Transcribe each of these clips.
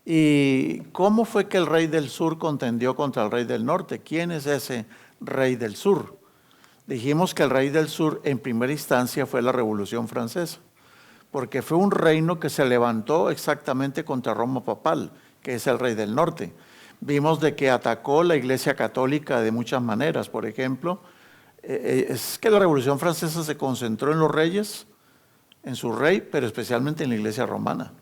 ¿Y cómo fue que el rey del sur contendió contra el rey del norte? ¿Quién es ese rey del sur? Dijimos que el rey del sur en primera instancia fue la Revolución Francesa, porque fue un reino que se levantó exactamente contra Roma papal, que es el rey del norte. Vimos de que atacó la Iglesia Católica de muchas maneras. Por ejemplo, es que la Revolución Francesa se concentró en los reyes, en su rey, pero especialmente en la Iglesia romana.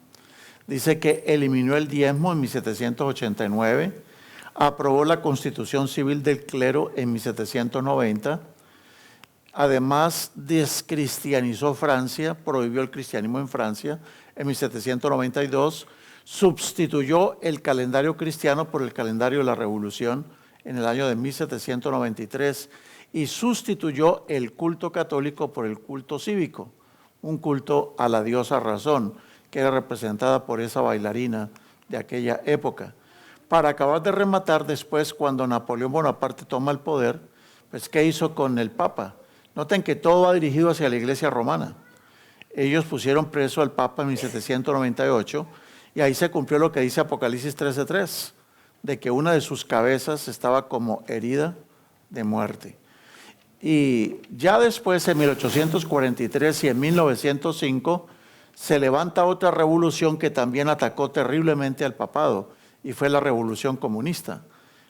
Dice que eliminó el diezmo en 1789, aprobó la Constitución Civil del Clero en 1790, además descristianizó Francia, prohibió el cristianismo en Francia en 1792, sustituyó el calendario cristiano por el calendario de la Revolución en el año de 1793 y sustituyó el culto católico por el culto cívico, un culto a la diosa Razón, que era representada por esa bailarina de aquella época. Para acabar de rematar después, cuando Napoleón Bonaparte toma el poder, pues ¿qué hizo con el Papa? Noten que todo va dirigido hacia la Iglesia romana. Ellos pusieron preso al Papa en 1798 y ahí se cumplió lo que dice Apocalipsis 13:3, de que una de sus cabezas estaba como herida de muerte. Y ya después, en 1843 y en 1905, se levanta otra revolución que también atacó terriblemente al papado, y fue la Revolución Comunista.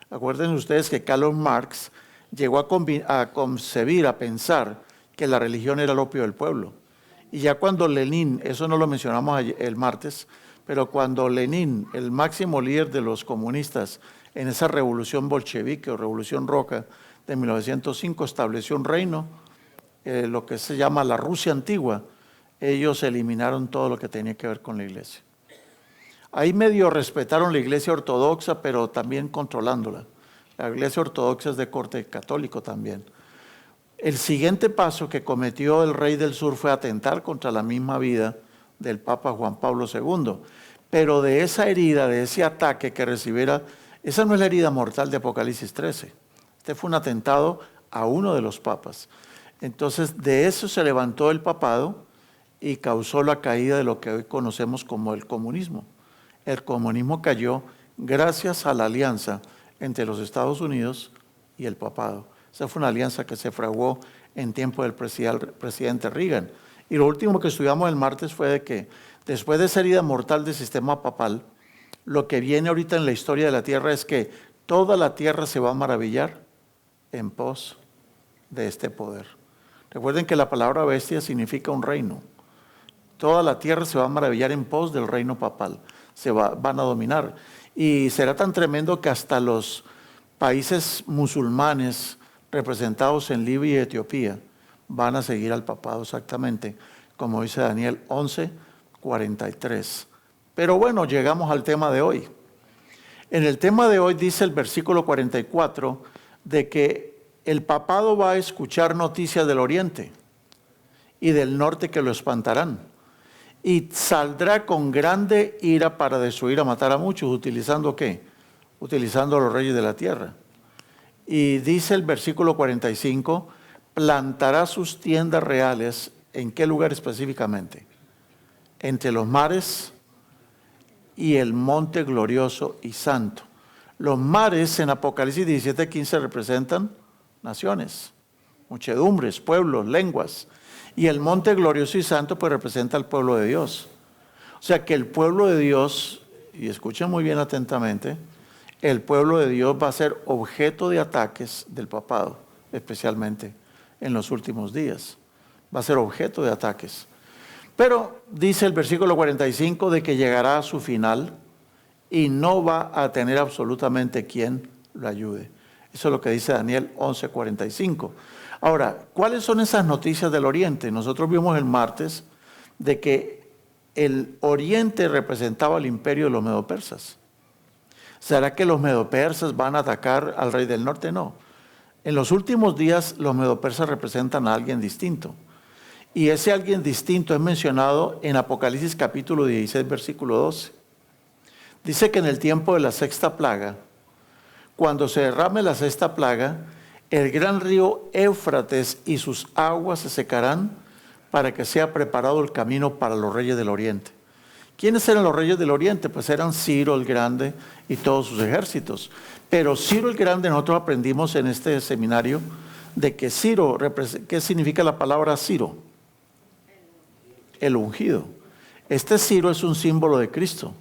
Acuérdense ustedes que Karl Marx llegó a concebir, a pensar que la religión era el opio del pueblo. Y ya cuando Lenin, eso no lo mencionamos el martes, pero cuando Lenin, el máximo líder de los comunistas, en esa revolución bolchevique o revolución roja de 1905, estableció un reino, lo que se llama la Rusia antigua, ellos eliminaron todo lo que tenía que ver con la iglesia. Ahí medio respetaron la iglesia ortodoxa, pero también controlándola. La iglesia ortodoxa es de corte católico también. El siguiente paso que cometió el rey del sur fue atentar contra la misma vida del Papa Juan Pablo II. Pero de esa herida, de ese ataque que recibiera, esa no es la herida mortal de Apocalipsis 13. Este fue un atentado a uno de los papas. Entonces, de eso se levantó el papado y causó la caída de lo que hoy conocemos como el comunismo. El comunismo cayó gracias a la alianza entre los Estados Unidos y el papado. Esa fue una alianza que se fraguó en tiempo del presidente Reagan. Y lo último que estudiamos el martes fue de que después de esa herida mortal del sistema papal, lo que viene ahorita en la historia de la tierra es que toda la tierra se va a maravillar en pos de este poder. Recuerden que la palabra bestia significa un reino. Toda la tierra se va a maravillar en pos del reino papal. Van a dominar. Y será tan tremendo que hasta los países musulmanes representados en Libia y Etiopía van a seguir al papado exactamente, como dice Daniel 11:43. Pero bueno, llegamos al tema de hoy. En el tema de hoy dice el versículo 44 de que el papado va a escuchar noticias del oriente y del norte que lo espantarán. Y saldrá con grande ira para destruir, a matar a muchos. ¿Utilizando qué? Utilizando a los reyes de la tierra. Y dice el versículo 45, plantará sus tiendas reales, ¿en qué lugar específicamente? Entre los mares y el monte glorioso y santo. Los mares en Apocalipsis 17:15 representan naciones, muchedumbres, pueblos, lenguas. Y el monte glorioso y santo pues representa al pueblo de Dios. O sea que el pueblo de Dios, y escuchen muy bien atentamente, el pueblo de Dios va a ser objeto de ataques del papado, especialmente en los últimos días. Va a ser objeto de ataques. Pero dice el versículo 45 de que llegará a su final y no va a tener absolutamente quien lo ayude. Eso es lo que dice Daniel 11:45. Ahora, ¿cuáles son esas noticias del oriente? Nosotros vimos el martes de que el oriente representaba el imperio de los medopersas. ¿Será que los medopersas van a atacar al rey del norte? No. En los últimos días los medopersas representan a alguien distinto. Y ese alguien distinto es mencionado en Apocalipsis capítulo 16, versículo 12. Dice que en el tiempo de la sexta plaga, cuando se derrame la sexta plaga, el gran río Éufrates y sus aguas se secarán para que sea preparado el camino para los reyes del oriente. ¿Quiénes eran los reyes del oriente? Pues eran Ciro el Grande y todos sus ejércitos. Pero Ciro el Grande, nosotros aprendimos en este seminario de que Ciro, ¿qué significa la palabra Ciro? El ungido. Este Ciro es un símbolo de Cristo.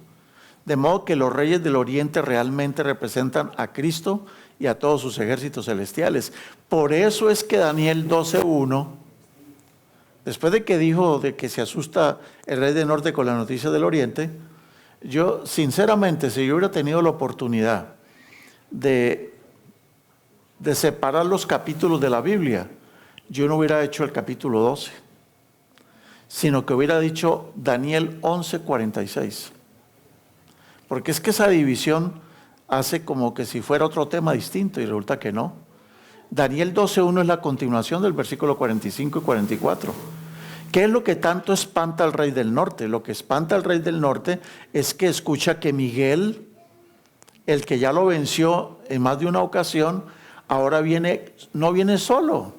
De modo que los reyes del oriente realmente representan a Cristo y a todos sus ejércitos celestiales. Por eso es que Daniel 12:1, después de que dijo de que se asusta el rey del norte con la noticia del oriente, yo sinceramente, si yo hubiera tenido la oportunidad de separar los capítulos de la Biblia, yo no hubiera hecho el capítulo 12, sino que hubiera dicho Daniel 11:46. Porque es que esa división hace como que si fuera otro tema distinto y resulta que no. Daniel 12:1 es la continuación del versículo 45 y 44. ¿Qué es lo que tanto espanta al rey del norte? Lo que espanta al rey del norte es que escucha que Miguel, el que ya lo venció en más de una ocasión, ahora viene, no viene solo.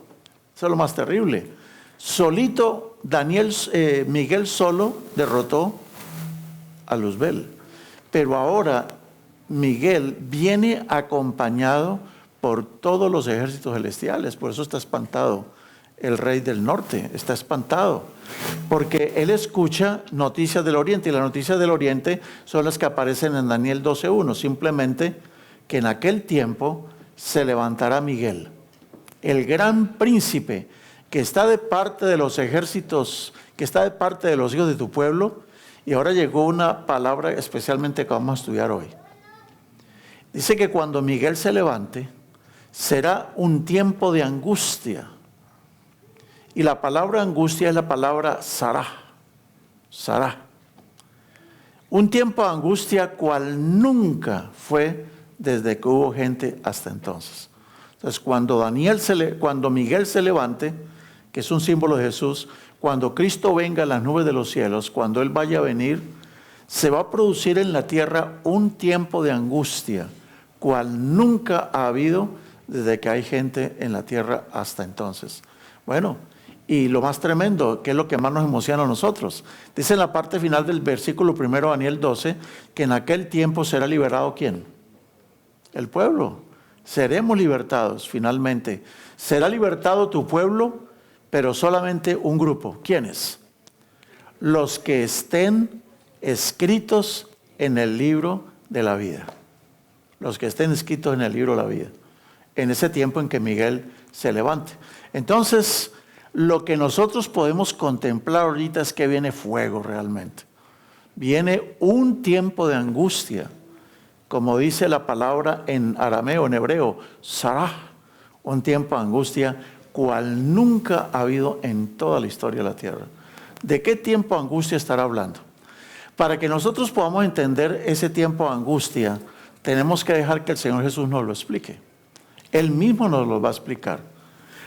Eso es lo más terrible. Solito, Miguel solo derrotó a Luzbel. Pero ahora Miguel viene acompañado por todos los ejércitos celestiales. Por eso está espantado el rey del norte, está espantado. Porque él escucha noticias del oriente, y las noticias del oriente son las que aparecen en Daniel 12:1. Simplemente que en aquel tiempo se levantará Miguel, el gran príncipe que está de parte de los ejércitos, que está de parte de los hijos de tu pueblo. Y ahora llegó una palabra especialmente que vamos a estudiar hoy. Dice que cuando Miguel se levante, será un tiempo de angustia. Y la palabra angustia es la palabra sará. Sará. Un tiempo de angustia cual nunca fue desde que hubo gente hasta entonces. Entonces, cuando Miguel se levante, que es un símbolo de Jesús, cuando Cristo venga en las nubes de los cielos, cuando Él vaya a venir, se va a producir en la tierra un tiempo de angustia, cual nunca ha habido desde que hay gente en la tierra hasta entonces. Bueno, y lo más tremendo, que es lo que más nos emociona a nosotros, dice en la parte final del versículo 1 Daniel 12, que en aquel tiempo será liberado ¿quién? El pueblo. Seremos libertados finalmente. Será libertado tu pueblo, pero solamente un grupo. ¿Quiénes? Los que estén escritos en el libro de la vida. Los que estén escritos en el libro de la vida. En ese tiempo en que Miguel se levante. Entonces, lo que nosotros podemos contemplar ahorita es que viene fuego realmente. Viene un tiempo de angustia. Como dice la palabra en arameo, en hebreo, sarah. Un tiempo de angustia cual nunca ha habido en toda la historia de la tierra. ¿De qué tiempo de angustia estará hablando? Para que nosotros podamos entender ese tiempo de angustia, tenemos que dejar que el Señor Jesús nos lo explique. Él mismo nos lo va a explicar.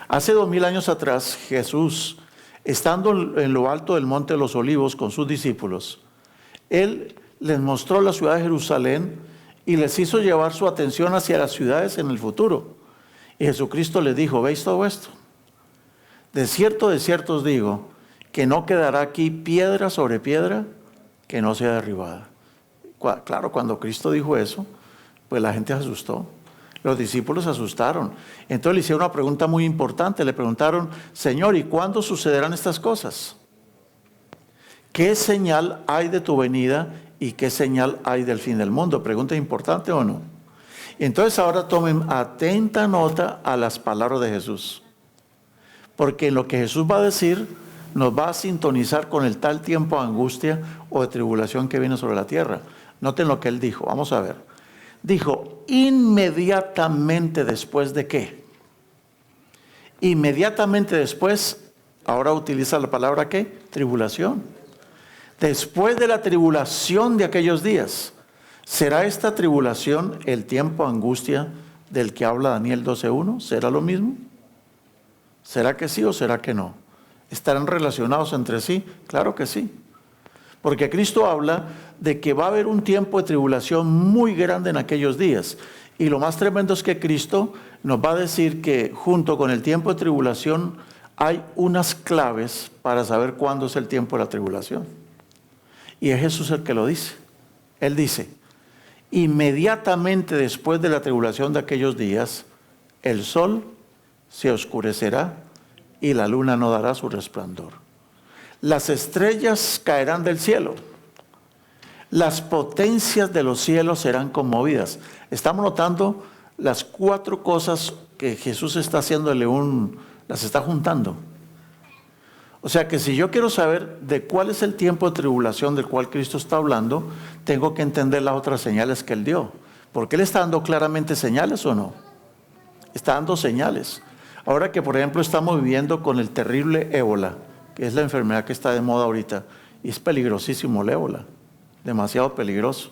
Hace 2000 años atrás, Jesús, estando en lo alto del Monte de los Olivos con sus discípulos, Él les mostró la ciudad de Jerusalén y les hizo llevar su atención hacia las ciudades en el futuro. Y Jesucristo les dijo, ¿veis todo esto? De cierto os digo, que no quedará aquí piedra sobre piedra que no sea derribada. Claro, cuando Cristo dijo eso, pues la gente se asustó. Los discípulos se asustaron. Entonces le hicieron una pregunta muy importante. Le preguntaron, Señor, ¿y cuándo sucederán estas cosas? ¿Qué señal hay de tu venida y qué señal hay del fin del mundo? Pregunta importante o no. Entonces ahora tomen atenta nota a las palabras de Jesús. Porque en lo que Jesús va a decir, nos va a sintonizar con el tal tiempo de angustia o de tribulación que viene sobre la tierra. Noten lo que Él dijo, vamos a ver. Dijo, inmediatamente después de qué. Inmediatamente después, ahora utiliza la palabra ¿qué? Tribulación. Después de la tribulación de aquellos días, ¿será esta tribulación el tiempo de angustia del que habla Daniel 12:1? ¿Será lo mismo? ¿Será que sí o será que no? ¿Estarán relacionados entre sí? Claro que sí. Porque Cristo habla de que va a haber un tiempo de tribulación muy grande en aquellos días. Y lo más tremendo es que Cristo nos va a decir que junto con el tiempo de tribulación hay unas claves para saber cuándo es el tiempo de la tribulación. Y es Jesús el que lo dice. Él dice, inmediatamente después de la tribulación de aquellos días, el sol se oscurecerá y la luna no dará su resplandor. Las estrellas caerán del cielo. Las potencias de los cielos serán conmovidas. Estamos notando las 4 cosas que Jesús está haciéndole las está juntando. O sea que si yo quiero saber de cuál es el tiempo de tribulación del cual Cristo está hablando, tengo que entender las otras señales que Él dio. Porque Él está dando claramente señales o no. Está dando señales. Ahora que por ejemplo estamos viviendo con el terrible ébola, que es la enfermedad que está de moda ahorita, y es peligrosísimo el ébola, demasiado peligroso.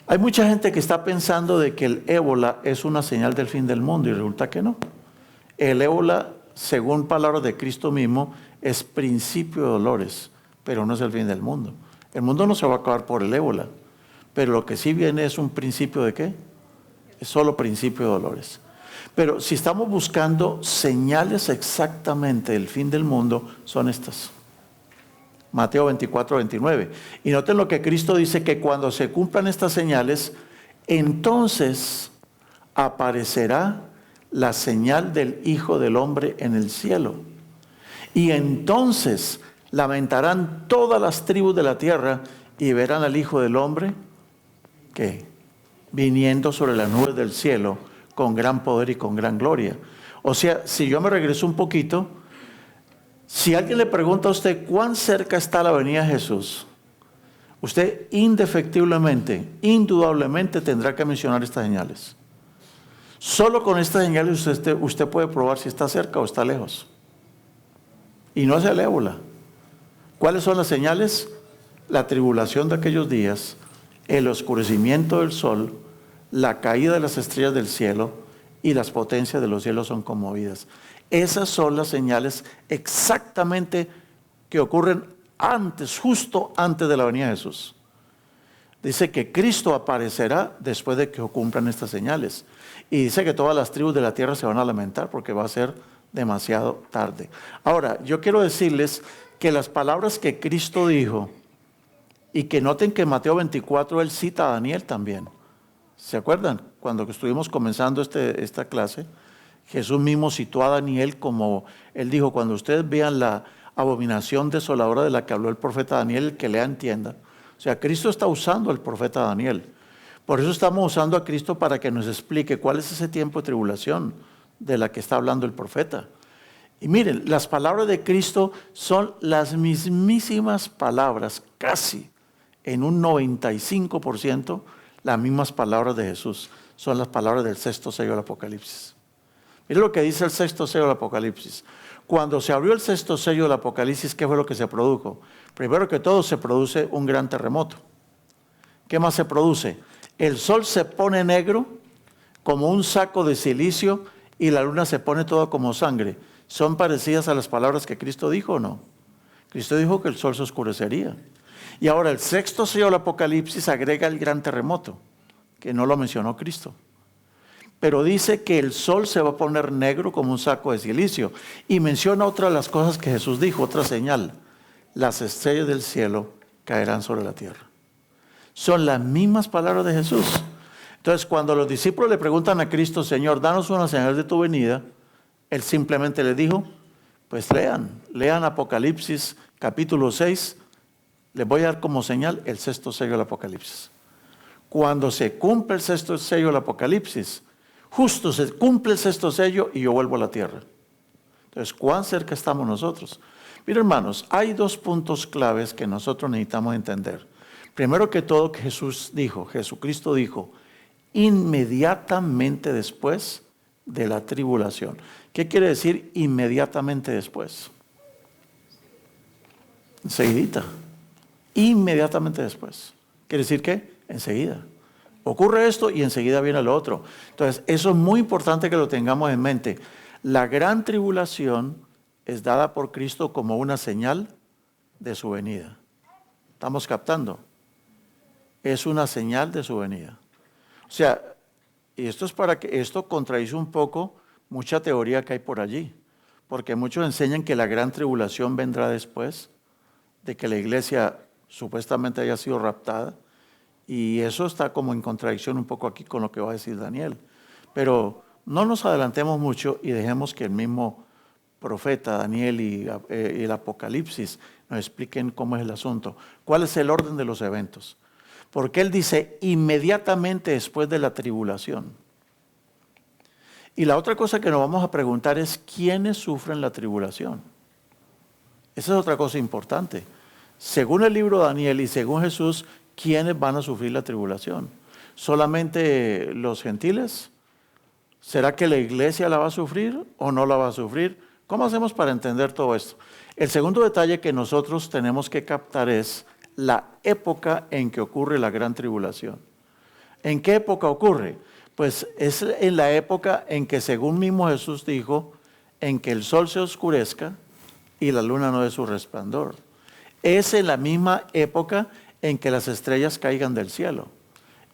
Hay mucha gente que está pensando de que el ébola es una señal del fin del mundo y resulta que no. El ébola, según palabras de Cristo mismo, es principio de dolores, pero no es el fin del mundo. El mundo no se va a acabar por el ébola, pero lo que sí viene es un principio de ¿qué? Es solo principio de dolores. Pero si estamos buscando señales exactamente del fin del mundo, son estas. Mateo 24, 29. Y noten lo que Cristo dice, que cuando se cumplan estas señales, entonces aparecerá la señal del Hijo del Hombre en el cielo. Y entonces lamentarán todas las tribus de la tierra y verán al Hijo del Hombre, ¿qué? Viniendo sobre las nubes del cielo con gran poder y con gran gloria. O sea, si yo me regreso un poquito, si alguien le pregunta a usted cuán cerca está la venida de Jesús, usted indefectiblemente, indudablemente tendrá que mencionar estas señales. Solo con estas señales usted puede probar si está cerca o está lejos. Y no es el ébola. ¿Cuáles son las señales? La tribulación de aquellos días, el oscurecimiento del sol, la caída de las estrellas del cielo y las potencias de los cielos son conmovidas. Esas son las señales exactamente que ocurren antes, justo antes de la venida de Jesús. Dice que Cristo aparecerá después de que cumplan estas señales. Y dice que todas las tribus de la tierra se van a lamentar porque va a ser demasiado tarde. Ahora, yo quiero decirles que las palabras que Cristo dijo, y que noten que en Mateo 24 Él cita a Daniel también. ¿Se acuerdan? Cuando estuvimos comenzando esta clase, Jesús mismo citó a Daniel como, Él dijo, cuando ustedes vean la abominación desoladora de la que habló el profeta Daniel, el que lea entienda. O sea, Cristo está usando al profeta Daniel. Por eso estamos usando a Cristo para que nos explique cuál es ese tiempo de tribulación de la que está hablando el profeta. Y miren, las palabras de Cristo son las mismísimas palabras, casi en un 95%, las mismas palabras de Jesús. Son las palabras del sexto sello del Apocalipsis. Miren lo que dice el sexto sello del Apocalipsis. Cuando se abrió el sexto sello del Apocalipsis, ¿qué fue lo que se produjo? Primero que todo se produce un gran terremoto. ¿Qué más se produce? El sol se pone negro como un saco de silicio y la luna se pone toda como sangre. ¿Son parecidas a las palabras que Cristo dijo o no? Cristo dijo que el sol se oscurecería. Y ahora el sexto sello del Apocalipsis agrega el gran terremoto, que no lo mencionó Cristo. Pero dice que el sol se va a poner negro como un saco de silicio. Y menciona otra de las cosas que Jesús dijo, otra señal. Las estrellas del cielo caerán sobre la tierra. Son las mismas palabras de Jesús. Entonces, cuando los discípulos le preguntan a Cristo, Señor, danos una señal de tu venida, Él simplemente les dijo, pues lean Apocalipsis capítulo 6, les voy a dar como señal el sexto sello del Apocalipsis. Cuando se cumple el sexto sello del Apocalipsis, justo se cumple el sexto sello y yo vuelvo a la tierra. Entonces, ¿cuán cerca estamos nosotros? Mira, hermanos, hay 2 puntos claves que nosotros necesitamos entender. Primero que todo, que Jesucristo dijo, inmediatamente después de la tribulación. ¿Qué quiere decir inmediatamente después? Enseguidita. Inmediatamente después. ¿Quiere decir qué? Enseguida. Ocurre esto y enseguida viene lo otro. Entonces, eso es muy importante que lo tengamos en mente. La gran tribulación es dada por Cristo como una señal de su venida. ¿Estamos captando? Es una señal de su venida. O sea, y esto es para que esto contradice un poco mucha teoría que hay por allí. Porque muchos enseñan que la gran tribulación vendrá después de que la iglesia supuestamente haya sido raptada, y eso está como en contradicción un poco aquí con lo que va a decir Daniel. Pero no nos adelantemos mucho y dejemos que el mismo profeta Daniel y el Apocalipsis nos expliquen cómo es el asunto, cuál es el orden de los eventos. Porque él dice inmediatamente después de la tribulación. Y la otra cosa que nos vamos a preguntar es ¿quiénes sufren la tribulación? Esa es otra cosa importante. Según el libro de Daniel y según Jesús, ¿quiénes van a sufrir la tribulación? ¿Solamente los gentiles? ¿Será que la iglesia la va a sufrir o no la va a sufrir? ¿Cómo hacemos para entender todo esto? El segundo detalle que nosotros tenemos que captar es la época en que ocurre la gran tribulación. ¿En qué época ocurre? Pues es en la época en que, según mismo Jesús dijo, en que el sol se oscurezca y la luna no dé su resplandor. Es en la misma época en que las estrellas caigan del cielo.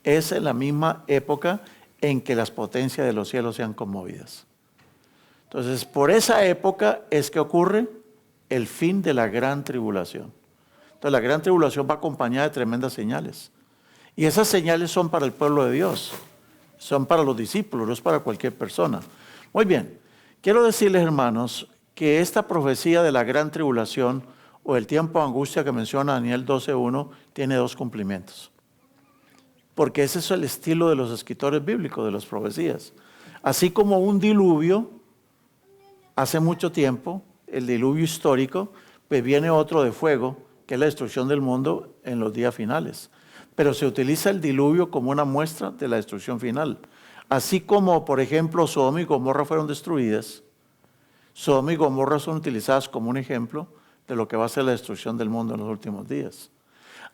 Es en la misma época en que las potencias de los cielos sean conmovidas. Entonces, por esa época es que ocurre el fin de la gran tribulación. Entonces, la gran tribulación va acompañada de tremendas señales. Y esas señales son para el pueblo de Dios, son para los discípulos, no es para cualquier persona. Muy bien, quiero decirles, hermanos, que esta profecía de la gran tribulación o el tiempo de angustia que menciona Daniel 12:1 tiene dos cumplimientos. Porque ese es el estilo de los escritores bíblicos, de las profecías. Así como un diluvio, hace mucho tiempo, el diluvio histórico, pues viene otro de fuego, que es la destrucción del mundo en los días finales. Pero se utiliza el diluvio como una muestra de la destrucción final. Así como, por ejemplo, Sodoma y Gomorra fueron destruidas, Sodoma y Gomorra son utilizadas como un ejemplo de lo que va a ser la destrucción del mundo en los últimos días.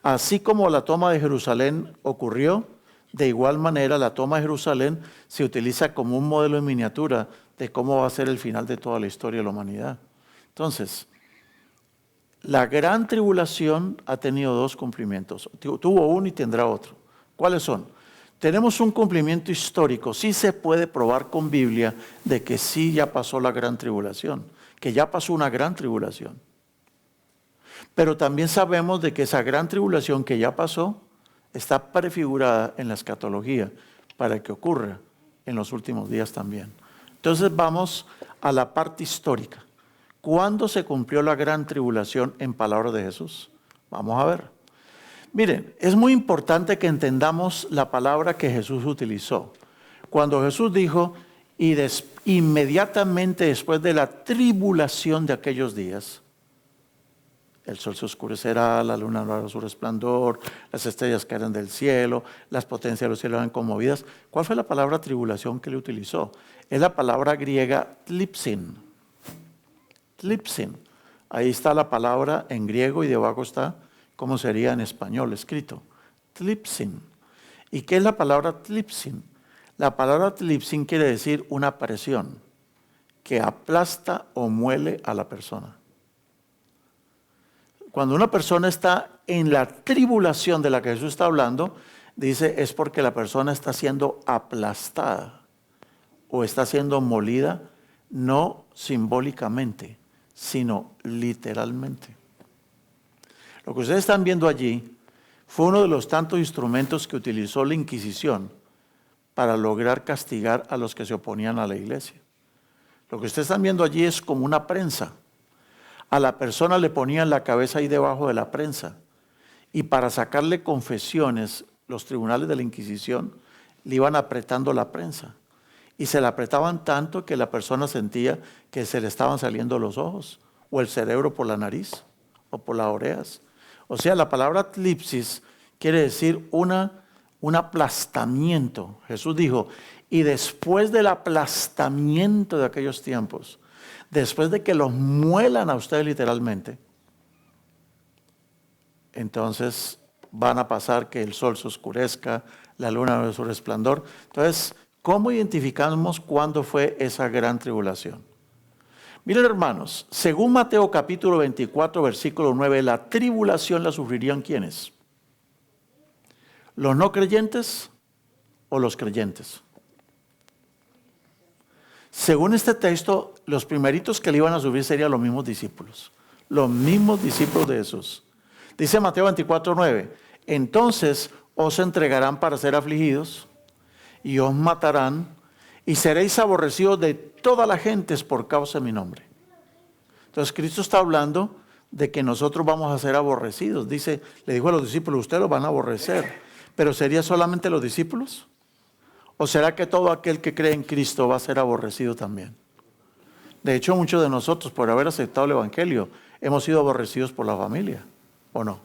Así como la toma de Jerusalén ocurrió, de igual manera la toma de Jerusalén se utiliza como un modelo en miniatura de cómo va a ser el final de toda la historia de la humanidad. Entonces, la gran tribulación ha tenido dos cumplimientos. Tuvo uno y tendrá otro. ¿Cuáles son? Tenemos un cumplimiento histórico. Sí se puede probar con Biblia de que sí ya pasó la gran tribulación, que ya pasó una gran tribulación. Pero también sabemos de que esa gran tribulación que ya pasó está prefigurada en la escatología para que ocurra en los últimos días también. Entonces vamos a la parte histórica. ¿Cuándo se cumplió la gran tribulación en palabras de Jesús? Vamos a ver. Miren, es muy importante que entendamos la palabra que Jesús utilizó. Cuando Jesús dijo, inmediatamente después de la tribulación de aquellos días, el sol se oscurecerá, la luna no hará su resplandor, las estrellas caerán del cielo, las potencias de los cielos serán conmovidas. ¿Cuál fue la palabra tribulación que él utilizó? Es la palabra griega tlipsin. Tlipsin. Ahí está la palabra en griego y debajo está cómo sería en español escrito. Tlipsin. ¿Y qué es la palabra tlipsin? La palabra tlipsin quiere decir una presión que aplasta o muele a la persona. Cuando una persona está en la tribulación de la que Jesús está hablando, dice es porque la persona está siendo aplastada o está siendo molida, no simbólicamente, sino literalmente. Lo que ustedes están viendo allí fue uno de los tantos instrumentos que utilizó la Inquisición para lograr castigar a los que se oponían a la iglesia. Lo que ustedes están viendo allí es como una prensa. A la persona le ponían la cabeza ahí debajo de la prensa y para sacarle confesiones, los tribunales de la Inquisición le iban apretando la prensa y se la apretaban tanto que la persona sentía que se le estaban saliendo los ojos o el cerebro por la nariz o por las orejas. O sea, la palabra tlipsis quiere decir un aplastamiento. Jesús dijo, y después del aplastamiento de aquellos tiempos, después de que los muelan a ustedes literalmente, entonces van a pasar que el sol se oscurezca, la luna no dé su resplandor. Entonces, ¿cómo identificamos cuándo fue esa gran tribulación? Miren, hermanos, según Mateo capítulo 24, versículo 9, la tribulación la sufrirían ¿quiénes? ¿Los no creyentes o los creyentes? Según este texto, los primeritos que le iban a sufrir serían los mismos discípulos de Jesús. Dice Mateo 24:9, entonces os entregarán para ser afligidos y os matarán y seréis aborrecidos de todas las gentes por causa de mi nombre. Entonces Cristo está hablando de que nosotros vamos a ser aborrecidos. Dice, le dijo a los discípulos, ustedes los van a aborrecer. ¿Pero sería solamente los discípulos? ¿O será que todo aquel que cree en Cristo va a ser aborrecido también? De hecho, muchos de nosotros, por haber aceptado el Evangelio, hemos sido aborrecidos por la familia, ¿o no?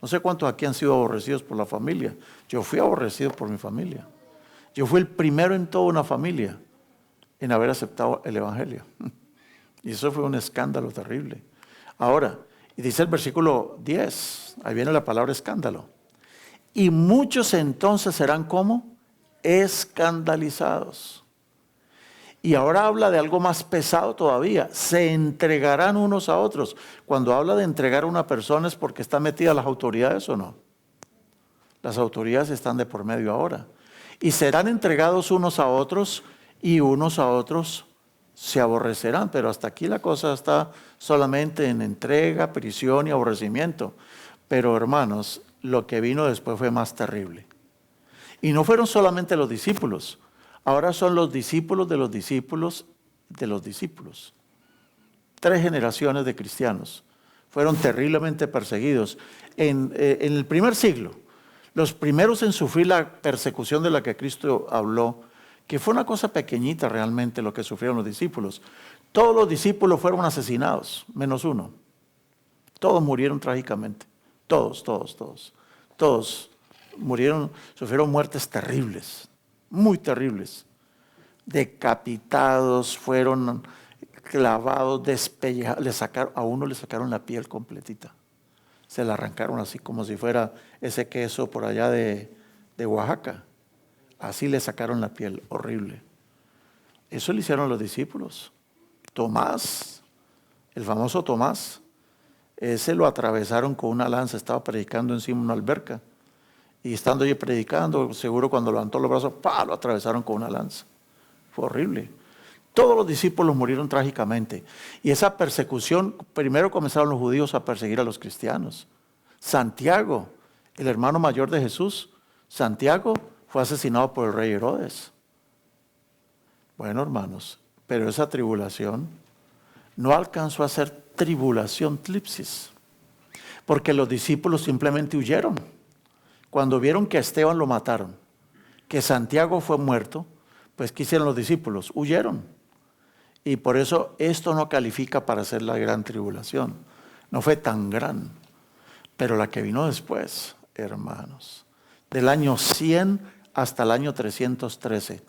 No sé cuántos aquí han sido aborrecidos por la familia. Yo fui aborrecido por mi familia. Yo fui el primero en toda una familia en haber aceptado el Evangelio. Y eso fue un escándalo terrible. Ahora, y dice el versículo 10, ahí viene la palabra escándalo. Y muchos entonces serán como escandalizados. Y ahora habla de algo más pesado todavía. Se entregarán unos a otros. Cuando habla de entregar a una persona es porque está metida las autoridades o no. Las autoridades están de por medio ahora. Y serán entregados unos a otros y unos a otros se aborrecerán. Pero hasta aquí la cosa está solamente en entrega, prisión y aborrecimiento. Pero hermanos, lo que vino después fue más terrible. Y no fueron solamente los discípulos. Ahora son los discípulos de los discípulos de los discípulos. 3 generaciones de cristianos fueron terriblemente perseguidos. En el primer siglo, los primeros en sufrir la persecución de la que Cristo habló, que fue una cosa pequeñita realmente lo que sufrieron los discípulos. Todos los discípulos fueron asesinados, menos uno. Todos murieron trágicamente. Todos murieron, sufrieron muertes terribles. Muy terribles, decapitados, fueron clavados, despellejados, a uno le sacaron la piel completita, se la arrancaron así como si fuera ese queso por allá de Oaxaca, así le sacaron la piel, horrible. Eso le hicieron los discípulos. Tomás, el famoso Tomás, ese lo atravesaron con una lanza, estaba predicando encima de una alberca. Y estando allí predicando, seguro cuando levantó los brazos, ¡pah!, lo atravesaron con una lanza. Fue horrible. Todos los discípulos murieron trágicamente. Y esa persecución, primero comenzaron los judíos a perseguir a los cristianos. Santiago, el hermano mayor de Jesús, Santiago fue asesinado por el rey Herodes. Bueno, hermanos, pero esa tribulación no alcanzó a ser tribulación tlipsis, porque los discípulos simplemente huyeron. Cuando vieron que a Esteban lo mataron, que Santiago fue muerto, pues ¿qué hicieron los discípulos? Huyeron. Y por eso esto no califica para ser la gran tribulación. No fue tan gran. Pero la que vino después, hermanos, del año 100 hasta el año 313,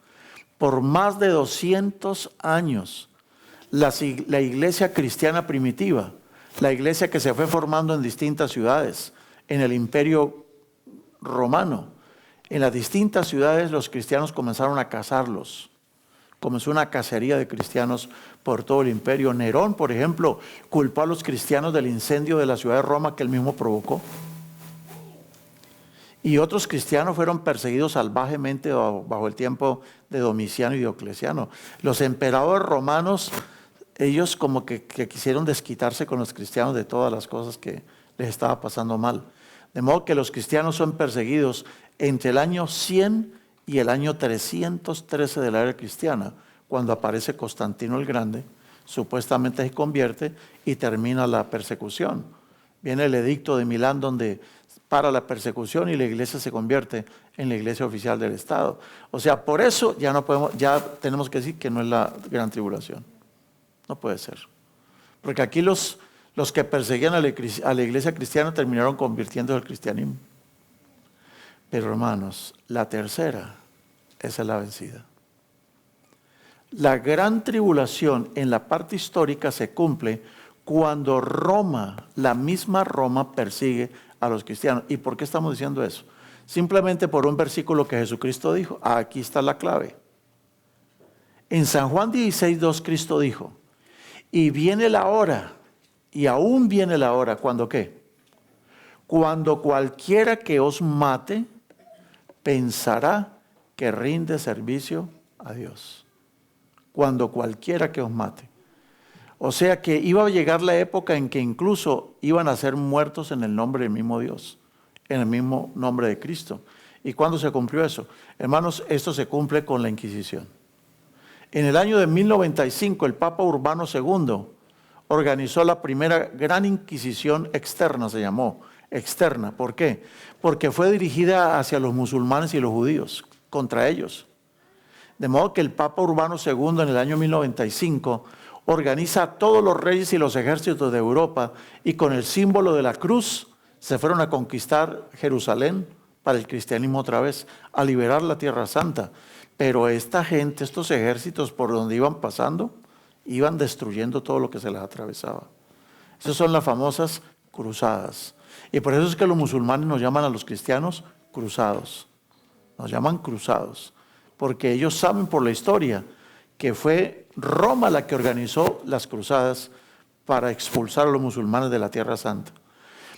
por más de 200 años, la iglesia cristiana primitiva, la iglesia que se fue formando en distintas ciudades, en el imperio romano, en las distintas ciudades los cristianos comenzaron a cazarlos. Comenzó una cacería de cristianos por todo el imperio. Nerón, por ejemplo, culpó a los cristianos del incendio de la ciudad de Roma que él mismo provocó. Y otros cristianos fueron perseguidos salvajemente bajo el tiempo de Domiciano y Diocleciano. Los emperadores romanos, ellos como que quisieron desquitarse con los cristianos de todas las cosas que les estaba pasando mal. De modo que los cristianos son perseguidos entre el año 100 y el año 313 de la era cristiana, cuando aparece Constantino el Grande, supuestamente se convierte y termina la persecución. Viene el edicto de Milán donde para la persecución y la iglesia se convierte en la iglesia oficial del Estado. O sea, por eso ya tenemos que decir que no es la gran tribulación. No puede ser. Porque aquí los que perseguían a la iglesia cristiana terminaron convirtiéndose al cristianismo. Pero hermanos, la tercera, esa es la vencida. La gran tribulación en la parte histórica se cumple cuando Roma, la misma Roma, persigue a los cristianos. ¿Y por qué estamos diciendo eso? Simplemente por un versículo que Jesucristo dijo. Aquí está la clave. En San Juan 16:2 Cristo dijo, y viene la hora, y aún viene la hora, ¿cuándo qué? Cuando cualquiera que os mate pensará que rinde servicio a Dios. Cuando cualquiera que os mate. O sea que iba a llegar la época en que incluso iban a ser muertos en el nombre del mismo Dios, en el mismo nombre de Cristo. ¿Y cuándo se cumplió eso? Hermanos, esto se cumple con la Inquisición. En el año de 1095, el Papa Urbano II organizó la primera gran Inquisición externa, se llamó externa. ¿Por qué? Porque fue dirigida hacia los musulmanes y los judíos, contra ellos. De modo que el Papa Urbano II en el año 1095 organiza a todos los reyes y los ejércitos de Europa y con el símbolo de la cruz se fueron a conquistar Jerusalén para el cristianismo otra vez, a liberar la Tierra Santa. Pero esta gente, estos ejércitos por donde iban pasando, iban destruyendo todo lo que se les atravesaba. Esas son las famosas cruzadas. Y por eso es que los musulmanes nos llaman a los cristianos cruzados. Nos llaman cruzados. Porque ellos saben por la historia que fue Roma la que organizó las cruzadas para expulsar a los musulmanes de la Tierra Santa.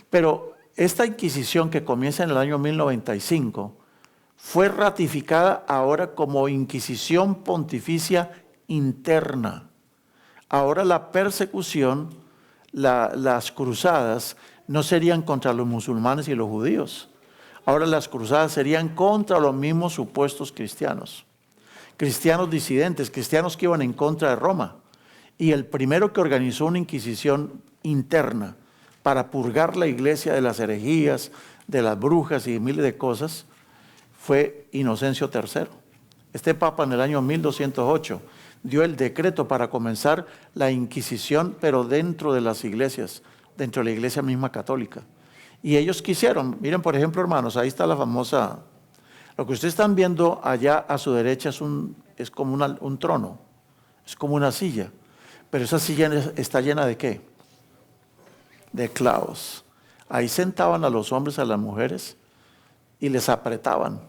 Pero esta Inquisición que comienza en el año 1095 fue ratificada ahora como Inquisición Pontificia Interna. Ahora la persecución, las cruzadas, no serían contra los musulmanes y los judíos. Ahora las cruzadas serían contra los mismos supuestos cristianos. Cristianos disidentes, cristianos que iban en contra de Roma. Y el primero que organizó una inquisición interna para purgar la iglesia de las herejías, de las brujas y miles de cosas, fue Inocencio III. Este papa en el año 1208 dio el decreto para comenzar la Inquisición, pero dentro de las iglesias, dentro de la iglesia misma católica. Y ellos quisieron, miren por ejemplo hermanos, ahí está la famosa, lo que ustedes están viendo allá a su derecha es como un trono, es como una silla, pero esa silla está llena ¿de qué? De clavos. Ahí sentaban a los hombres, a las mujeres y les apretaban.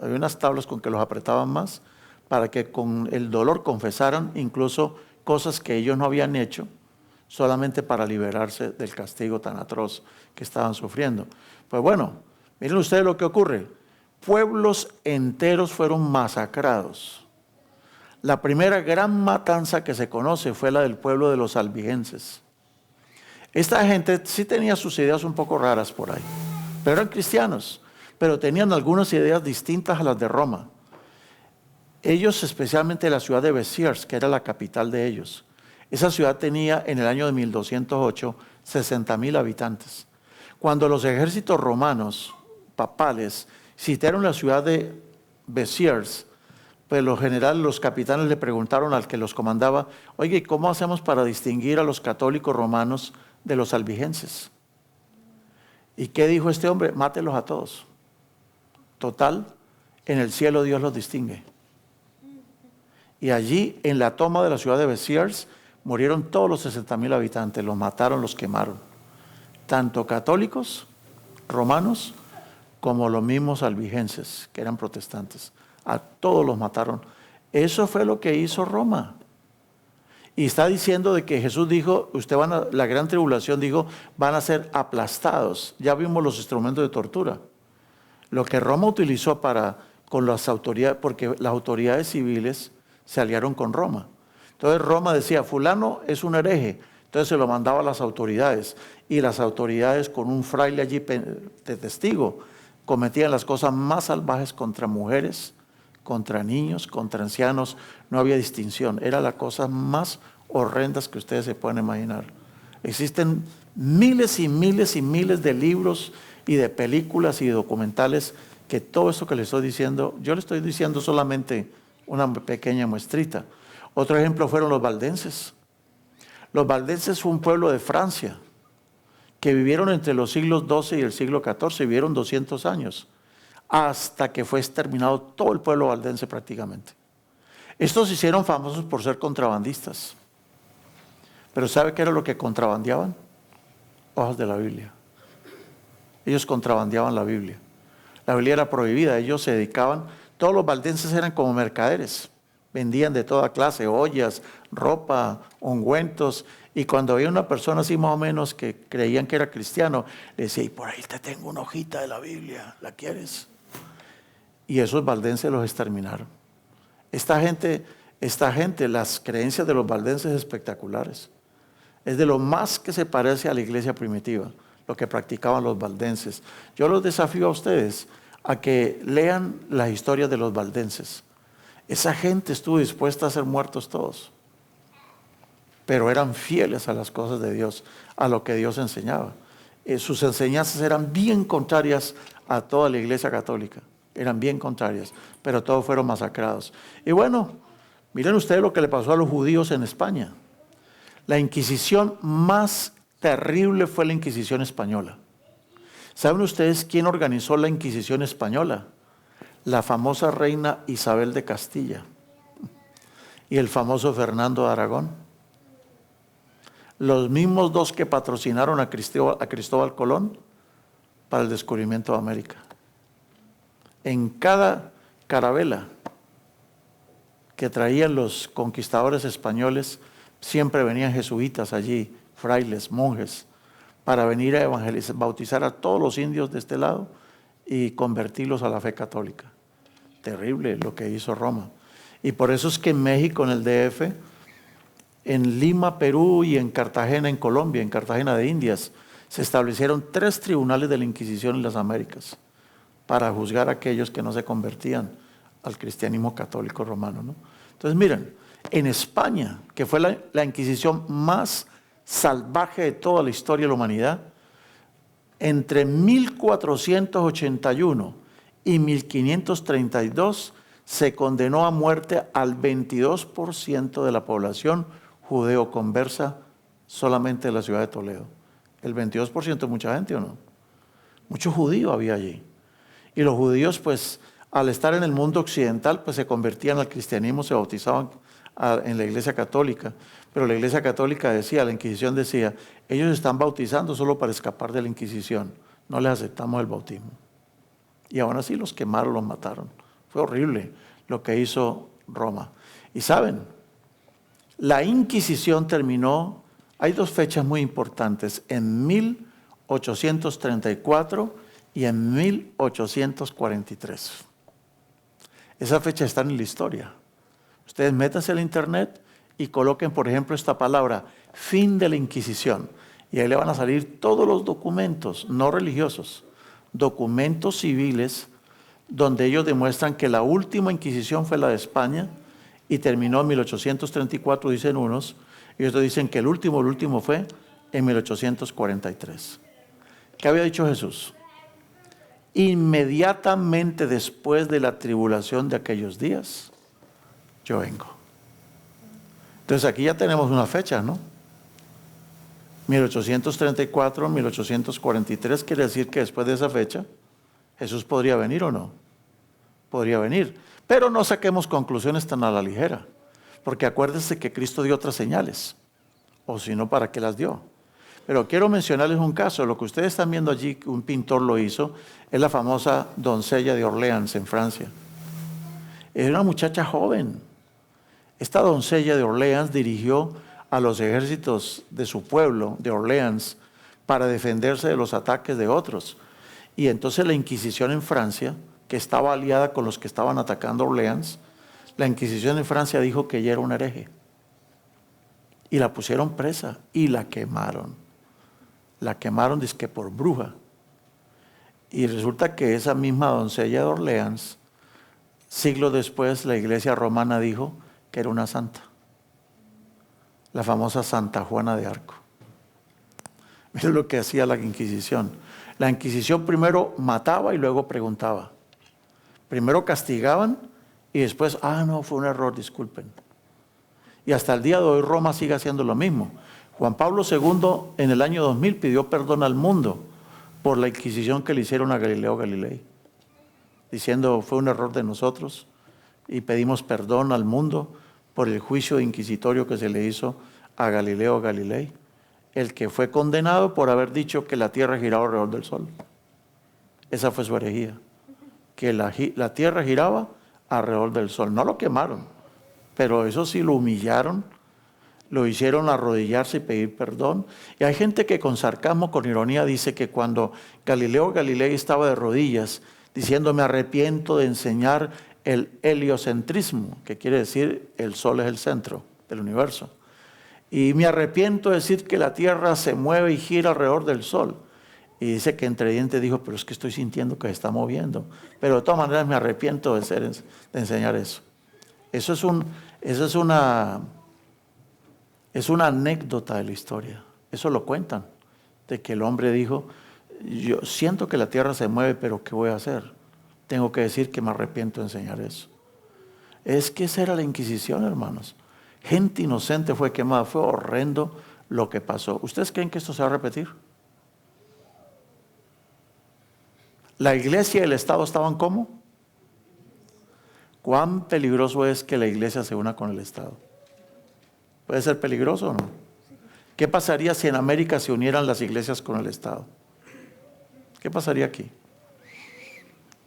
Había unas tablas con que los apretaban más para que con el dolor confesaran incluso cosas que ellos no habían hecho, solamente para liberarse del castigo tan atroz que estaban sufriendo. Pues bueno, miren ustedes lo que ocurre. Pueblos enteros fueron masacrados. La primera gran matanza que se conoce fue la del pueblo de los albigenses. Esta gente sí tenía sus ideas un poco raras por ahí, pero eran cristianos, pero tenían algunas ideas distintas a las de Roma. Ellos, especialmente la ciudad de Béziers, que era la capital de ellos, esa ciudad tenía en el año de 1208 60,000 habitantes. Cuando los ejércitos romanos, papales, sitiaron la ciudad de Béziers, pues los generales, los capitanes le preguntaron al que los comandaba, oye, ¿cómo hacemos para distinguir a los católicos romanos de los albigenses? ¿Y qué dijo este hombre? Mátelos a todos. Total, en el cielo Dios los distingue. Y allí, en la toma de la ciudad de Béziers, murieron todos los 60,000 habitantes, los mataron, los quemaron. Tanto católicos, romanos, como los mismos albigenses, que eran protestantes. A todos los mataron. Eso fue lo que hizo Roma. Y está diciendo de que Jesús dijo, la gran tribulación dijo, van a ser aplastados. Ya vimos los instrumentos de tortura. Lo que Roma utilizó con las autoridades, porque las autoridades civiles se aliaron con Roma. Entonces Roma decía, fulano es un hereje. Entonces se lo mandaba a las autoridades. Y las autoridades con un fraile allí de testigo cometían las cosas más salvajes contra mujeres, contra niños, contra ancianos. No había distinción. Era las cosas más horrendas que ustedes se pueden imaginar. Existen miles y miles y miles de libros y de películas y de documentales que todo esto que les estoy diciendo, yo les estoy diciendo solamente una pequeña muestrita. Otro ejemplo fueron los valdenses. Los valdenses fue un pueblo de Francia que vivieron entre los siglos XII y el siglo XIV, vivieron 200 años, hasta que fue exterminado todo el pueblo valdense prácticamente. Estos se hicieron famosos por ser contrabandistas. Pero ¿sabe qué era lo que contrabandeaban? Hojas de la Biblia. Ellos contrabandeaban la Biblia. La Biblia era prohibida, ellos se dedicaban, todos los valdenses eran como mercaderes, vendían de toda clase, ollas, ropa, ungüentos, y cuando había una persona así más o menos que creían que era cristiano, le decía, y por ahí te tengo una hojita de la Biblia, ¿la quieres? Y esos valdenses los exterminaron. Esta gente, las creencias de los valdenses espectaculares. Es de lo más que se parece a la iglesia primitiva, lo que practicaban los valdenses. Yo los desafío a ustedes a que lean las historias de los valdenses. Esa gente estuvo dispuesta a ser muertos todos, pero eran fieles a las cosas de Dios, a lo que Dios enseñaba. Sus enseñanzas eran bien contrarias a toda la iglesia católica, eran bien contrarias, pero todos fueron masacrados. Y bueno, miren ustedes lo que le pasó a los judíos en España. La Inquisición más terrible fue la Inquisición española. ¿Saben ustedes quién organizó la Inquisición española? La famosa reina Isabel de Castilla y el famoso Fernando de Aragón. Los mismos dos que patrocinaron a Cristóbal Colón para el descubrimiento de América. En cada carabela que traían los conquistadores españoles, siempre venían jesuitas allí, frailes, monjes, para venir a evangelizar, bautizar a todos los indios de este lado y convertirlos a la fe católica. Terrible lo que hizo Roma. Y por eso es que en México, en el DF, en Lima, Perú y en Cartagena, en Colombia, en Cartagena de Indias, se establecieron 3 tribunales de la Inquisición en las Américas para juzgar a aquellos que no se convertían al cristianismo católico romano, ¿no? Entonces miren, en España, que fue la Inquisición más salvaje de toda la historia de la humanidad, entre 1481 y 1532 se condenó a muerte al 22% de la población judeo-conversa solamente de la ciudad de Toledo. El 22% es mucha gente, ¿o no? Mucho judío había allí. Y los judíos, pues, al estar en el mundo occidental, pues se convertían al cristianismo, se bautizaban en la iglesia católica. Pero la iglesia católica decía, la Inquisición decía, ellos están bautizando solo para escapar de la Inquisición. No les aceptamos el bautismo. Y aún así los quemaron, los mataron. Fue horrible lo que hizo Roma. Y saben, la Inquisición terminó, hay 2 fechas muy importantes, en 1834 y en 1843. Esa fecha está en la historia. Ustedes métanse al internet y coloquen, por ejemplo, esta palabra, fin de la Inquisición. Y ahí le van a salir todos los documentos, no religiosos, documentos civiles, donde ellos demuestran que la última Inquisición fue la de España y terminó en 1834, dicen unos, y otros dicen que el último fue en 1843. ¿Qué había dicho Jesús? Inmediatamente después de la tribulación de aquellos días, yo vengo. Entonces aquí ya tenemos una fecha, ¿no? 1834, 1843 quiere decir que después de esa fecha, Jesús podría venir o no. Podría venir. Pero no saquemos conclusiones tan a la ligera, porque acuérdense que Cristo dio otras señales, o si no, ¿para qué las dio? Pero quiero mencionarles un caso. Lo que ustedes están viendo allí, un pintor lo hizo, es la famosa doncella de Orleans en Francia. Es una muchacha joven. Esta doncella de Orleans dirigió a los ejércitos de su pueblo, de Orleans, para defenderse de los ataques de otros. Y entonces la Inquisición en Francia, que estaba aliada con los que estaban atacando Orleans, la Inquisición en Francia dijo que ella era una hereje. Y la pusieron presa y la quemaron. La quemaron dizque por bruja. Y resulta que esa misma doncella de Orleans, siglos después, la iglesia romana dijo que era una santa. La famosa Santa Juana de Arco. Miren lo que hacía la Inquisición. La Inquisición primero mataba y luego preguntaba. Primero castigaban y después, no, fue un error, disculpen. Y hasta el día de hoy Roma sigue haciendo lo mismo. Juan Pablo II en el año 2000 pidió perdón al mundo por la Inquisición que le hicieron a Galileo Galilei, diciendo fue un error de nosotros y pedimos perdón al mundo por el juicio inquisitorio que se le hizo a Galileo Galilei, el que fue condenado por haber dicho que la tierra giraba alrededor del sol. Esa fue su herejía, que la tierra giraba alrededor del sol. No lo quemaron, pero eso sí lo humillaron, lo hicieron arrodillarse y pedir perdón. Y hay gente que con sarcasmo, con ironía, dice que cuando Galileo Galilei estaba de rodillas, diciendo me arrepiento de enseñar el heliocentrismo, que quiere decir el sol es el centro del universo. Y me arrepiento de decir que la tierra se mueve y gira alrededor del sol. Y dice que entre dientes dijo, pero es que estoy sintiendo que se está moviendo. Pero de todas maneras me arrepiento de enseñar eso. Eso es una anécdota de la historia. Eso lo cuentan. De que el hombre dijo, yo siento que la tierra se mueve, pero ¿qué voy a hacer? Tengo que decir que me arrepiento de enseñar eso. Es que esa era la Inquisición, hermanos. Gente inocente fue quemada. Fue horrendo lo que pasó. ¿Ustedes creen que esto se va a repetir? La iglesia y el Estado estaban ¿cómo? ¿Cuán peligroso es que la iglesia se una con el Estado? ¿Puede ser peligroso o no? ¿Qué pasaría si en América se unieran las iglesias con el Estado? ¿Qué pasaría aquí?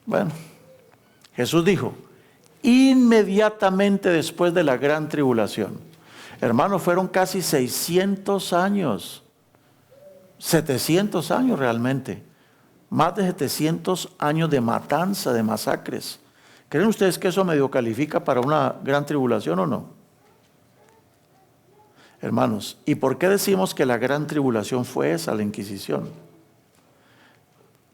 Bueno, Jesús dijo, inmediatamente después de la gran tribulación. Hermanos, fueron casi 600 años, 700 años realmente, más de 700 años de matanza, de masacres. ¿Creen ustedes que eso medio califica para una gran tribulación o no? Hermanos, ¿y por qué decimos que la gran tribulación fue esa, la Inquisición?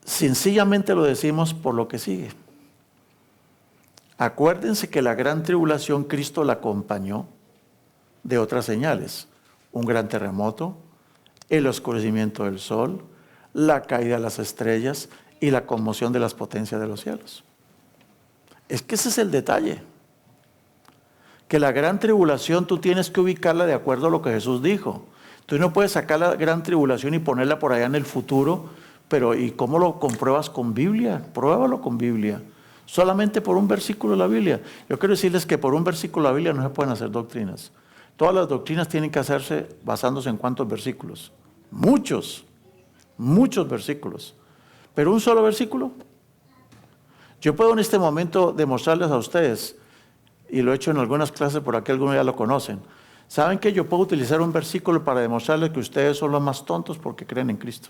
Sencillamente lo decimos por lo que sigue. Acuérdense que la gran tribulación Cristo la acompañó de otras señales. Un gran terremoto, el oscurecimiento del sol, la caída de las estrellas y la conmoción de las potencias de los cielos. Es que ese es el detalle. Que la gran tribulación tú tienes que ubicarla de acuerdo a lo que Jesús dijo. Tú no puedes sacar la gran tribulación y ponerla por allá en el futuro, pero ¿y cómo lo compruebas con Biblia? Pruébalo con Biblia. Solamente por un versículo de la Biblia. Yo quiero decirles que por un versículo de la Biblia no se pueden hacer doctrinas. Todas las doctrinas tienen que hacerse basándose en ¿cuántos versículos? Muchos versículos. Pero un solo versículo. Yo puedo en este momento demostrarles a ustedes, y lo he hecho en algunas clases, por aquí algunos ya lo conocen. ¿Saben que yo puedo utilizar un versículo para demostrarles que ustedes son los más tontos porque creen en Cristo?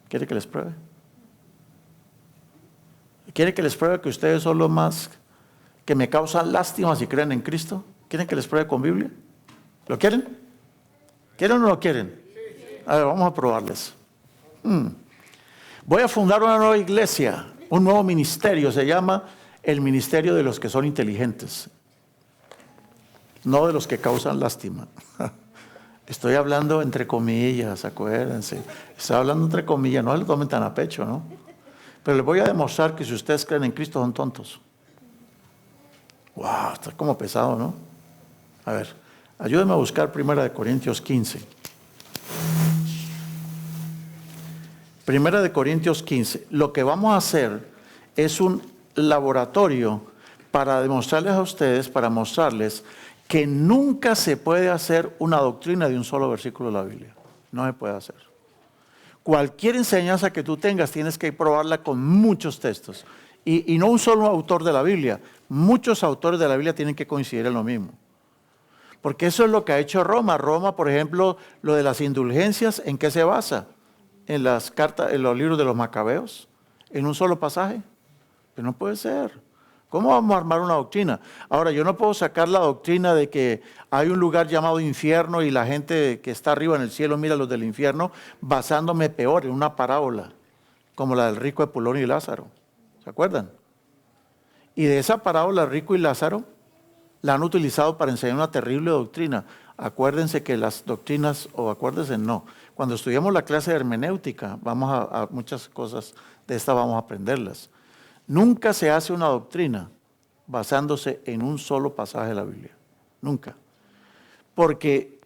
¿Quiere que les pruebe? ¿Quiere que les pruebe que ustedes son los más que me causan lástima si creen en Cristo? ¿Quieren que les pruebe con Biblia? ¿Lo quieren? ¿Quieren o no lo quieren? A ver, vamos a probarles. Voy a fundar una nueva iglesia, un nuevo ministerio, se llama el ministerio de los que son inteligentes, no de los que causan lástima. Estoy hablando entre comillas, acuérdense. Estoy hablando entre comillas, no se lo tomen tan a pecho, ¿no? Pero les voy a demostrar que si ustedes creen en Cristo son tontos. Wow, está como pesado, ¿no? A ver, ayúdenme a buscar 1 Corintios 15. 1 Corintios 15. Lo que vamos a hacer es un laboratorio para demostrarles a ustedes, para mostrarles que nunca se puede hacer una doctrina de un solo versículo de la Biblia. No se puede hacer. Cualquier enseñanza que tú tengas tienes que probarla con muchos textos. Y no un solo autor de la Biblia. Muchos autores de la Biblia tienen que coincidir en lo mismo. Porque eso es lo que ha hecho Roma. Roma, por ejemplo, lo de las indulgencias, ¿en qué se basa? En las cartas, en los libros de los Macabeos, en un solo pasaje. Pero no puede ser. ¿Cómo vamos a armar una doctrina? Ahora, yo no puedo sacar la doctrina de que hay un lugar llamado infierno y la gente que está arriba en el cielo mira a los del infierno, basándome peor en una parábola, como la del rico Epulón y Lázaro. ¿Se acuerdan? Y de esa parábola, rico y Lázaro, la han utilizado para enseñar una terrible doctrina. Acuérdense que las doctrinas, o acuérdense, no. Cuando estudiamos la clase de hermenéutica, vamos a muchas cosas de esta vamos a aprenderlas. Nunca se hace una doctrina basándose en un solo pasaje de la Biblia. Nunca. Porque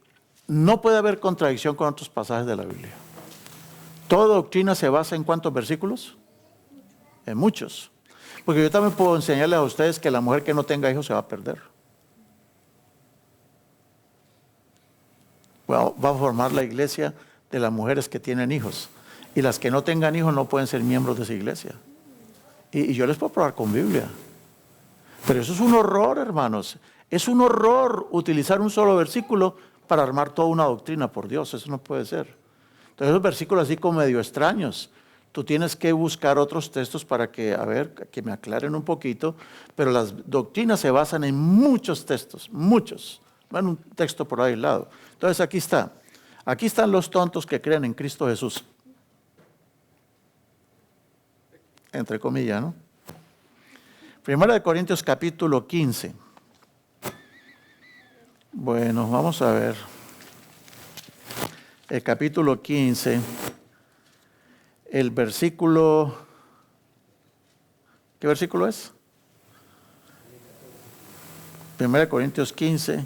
no puede haber contradicción con otros pasajes de la Biblia. Toda doctrina se basa en ¿cuántos versículos? En muchos. Porque yo también puedo enseñarles a ustedes que la mujer que no tenga hijos se va a perder. Bueno, va a formar la iglesia de las mujeres que tienen hijos. Y las que no tengan hijos no pueden ser miembros de esa iglesia. Y yo les puedo probar con Biblia. Pero eso es un horror, hermanos. Es un horror utilizar un solo versículo para armar toda una doctrina, por Dios. Eso no puede ser. Entonces esos versículos así como medio extraños. Tú tienes que buscar otros textos para que, a ver, que me aclaren un poquito. Pero las doctrinas se basan en muchos textos, muchos. Bueno, un texto por ahí al lado. Entonces aquí está. Aquí están los tontos que creen en Cristo Jesús. Entre comillas, ¿no? Primera de Corintios capítulo 15. Bueno, vamos a ver. El capítulo 15, el versículo, ¿qué versículo es? 1 Corintios 15,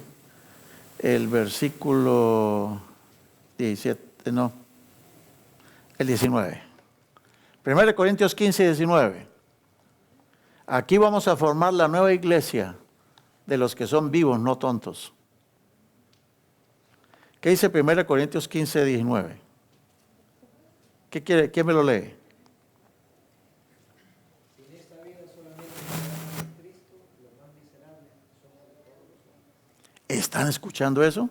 el versículo 17, no, el 19. 1 Corintios 15, 19. Aquí vamos a formar la nueva iglesia de los que son vivos, no tontos. ¿Qué dice 1 Corintios 15, 19? ¿Qué quiere? ¿Quién me lo lee? ¿Están escuchando eso?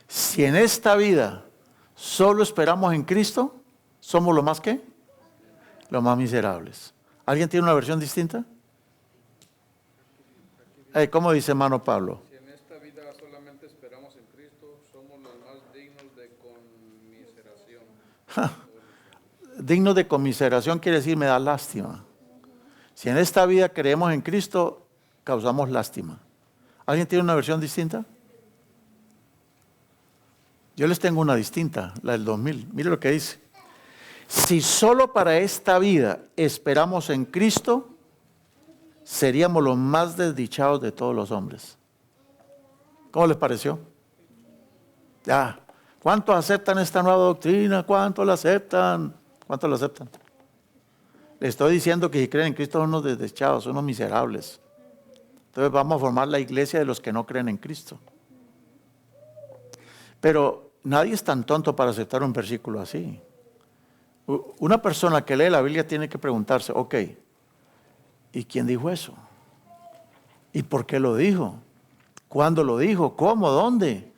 Si en esta vida solo esperamos en Cristo, ¿somos lo más qué? Los más miserables. ¿Alguien tiene una versión distinta? ¿Cómo dice hermano Pablo? Si en esta vida solamente esperamos en Cristo, somos los más dignos de conmiseración. Digno de conmiseración quiere decir me da lástima. Si en esta vida creemos en Cristo, causamos lástima. ¿Alguien tiene una versión distinta? Yo les tengo una distinta, la del 2000. Mire lo que dice. Si solo para esta vida esperamos en Cristo, seríamos los más desdichados de todos los hombres. ¿Cómo les pareció? Ya. ¿Cuántos aceptan esta nueva doctrina? ¿Cuántos la aceptan? ¿Cuántos la aceptan? Les estoy diciendo que si creen en Cristo son unos desdichados, son unos miserables. Entonces vamos a formar la iglesia de los que no creen en Cristo. Pero nadie es tan tonto para aceptar un versículo así. Una persona que lee la Biblia tiene que preguntarse, ok, ¿y quién dijo eso? ¿Y por qué lo dijo? ¿Cuándo lo dijo? ¿Cómo? ¿Dónde?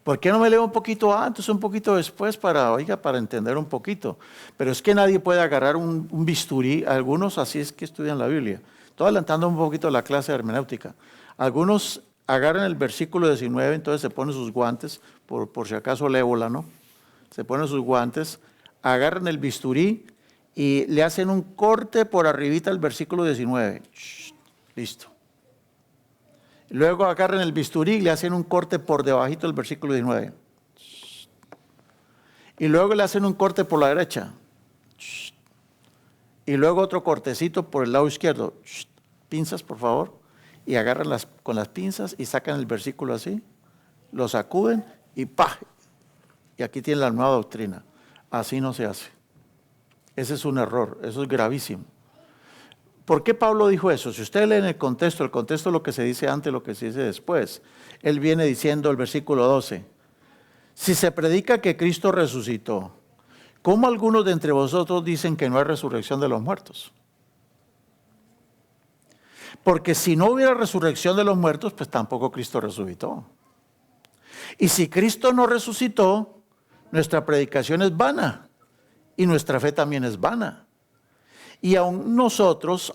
¿Por qué no me leo un poquito antes, un poquito después para entender un poquito? Pero es que nadie puede agarrar un bisturí, algunos así es que estudian la Biblia. Estoy adelantando un poquito la clase de hermenéutica. Algunos agarran el versículo 19, entonces se ponen sus guantes, por si acaso el ébola, ¿no? Se ponen sus guantes, agarran el bisturí y le hacen un corte por arribita al versículo 19. Listo. Luego agarran el bisturí y le hacen un corte por debajito del versículo 19. Y luego le hacen un corte por la derecha. Y luego otro cortecito por el lado izquierdo. Pinzas, por favor. Y agarran con las pinzas y sacan el versículo así. Lo sacuden y ¡pah! Y aquí tienen la nueva doctrina. Así no se hace. Ese es un error. Eso es gravísimo. ¿Por qué Pablo dijo eso? Si usted lee en el contexto es lo que se dice antes, lo que se dice después. Él viene diciendo el versículo 12. Si se predica que Cristo resucitó, ¿cómo algunos de entre vosotros dicen que no hay resurrección de los muertos? Porque si no hubiera resurrección de los muertos, pues tampoco Cristo resucitó. Y si Cristo no resucitó, nuestra predicación es vana y nuestra fe también es vana. Y aún nosotros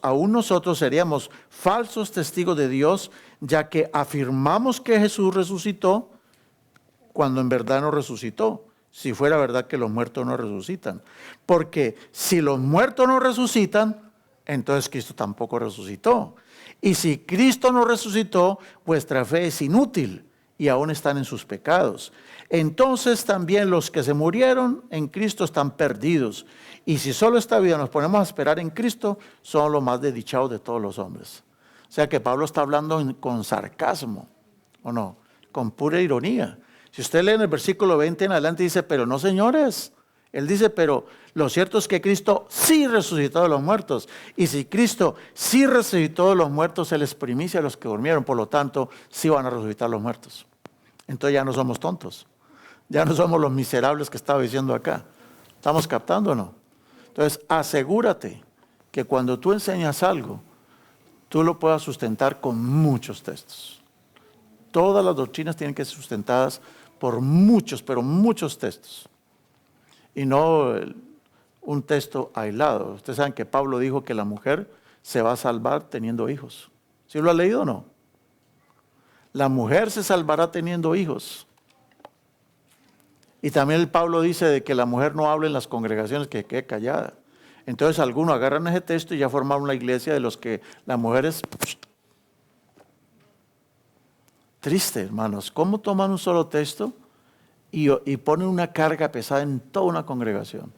seríamos falsos testigos de Dios, ya que afirmamos que Jesús resucitó cuando en verdad no resucitó. Si fuera verdad que los muertos no resucitan. Porque si los muertos no resucitan, entonces Cristo tampoco resucitó. Y si Cristo no resucitó, vuestra fe es inútil y aún están en sus pecados. Entonces también los que se murieron en Cristo están perdidos. Y si solo esta vida nos ponemos a esperar en Cristo, son los más desdichados de todos los hombres. O sea que Pablo está hablando con sarcasmo, ¿o no? Con pura ironía. Si usted lee en el versículo 20 en adelante, dice, pero no señores. Él dice, pero lo cierto es que Cristo sí resucitó de los muertos. Y si Cristo sí resucitó de los muertos, Él es primicia a los que durmieron. Por lo tanto, sí van a resucitar los muertos. Entonces ya no somos tontos. Ya no somos los miserables que estaba diciendo acá. ¿Estamos captando o no? Entonces, asegúrate que cuando tú enseñas algo, tú lo puedas sustentar con muchos textos. Todas las doctrinas tienen que ser sustentadas por muchos, pero muchos textos. Y no un texto aislado. Ustedes saben que Pablo dijo que la mujer se va a salvar teniendo hijos. ¿Sí lo ha leído o no? La mujer se salvará teniendo hijos. Y también el Pablo dice de que la mujer no hable en las congregaciones, que quede callada. Entonces algunos agarran ese texto y ya formaron una iglesia de los que las mujeres... Triste, hermanos. ¿Cómo toman un solo texto y ponen una carga pesada en toda una congregación?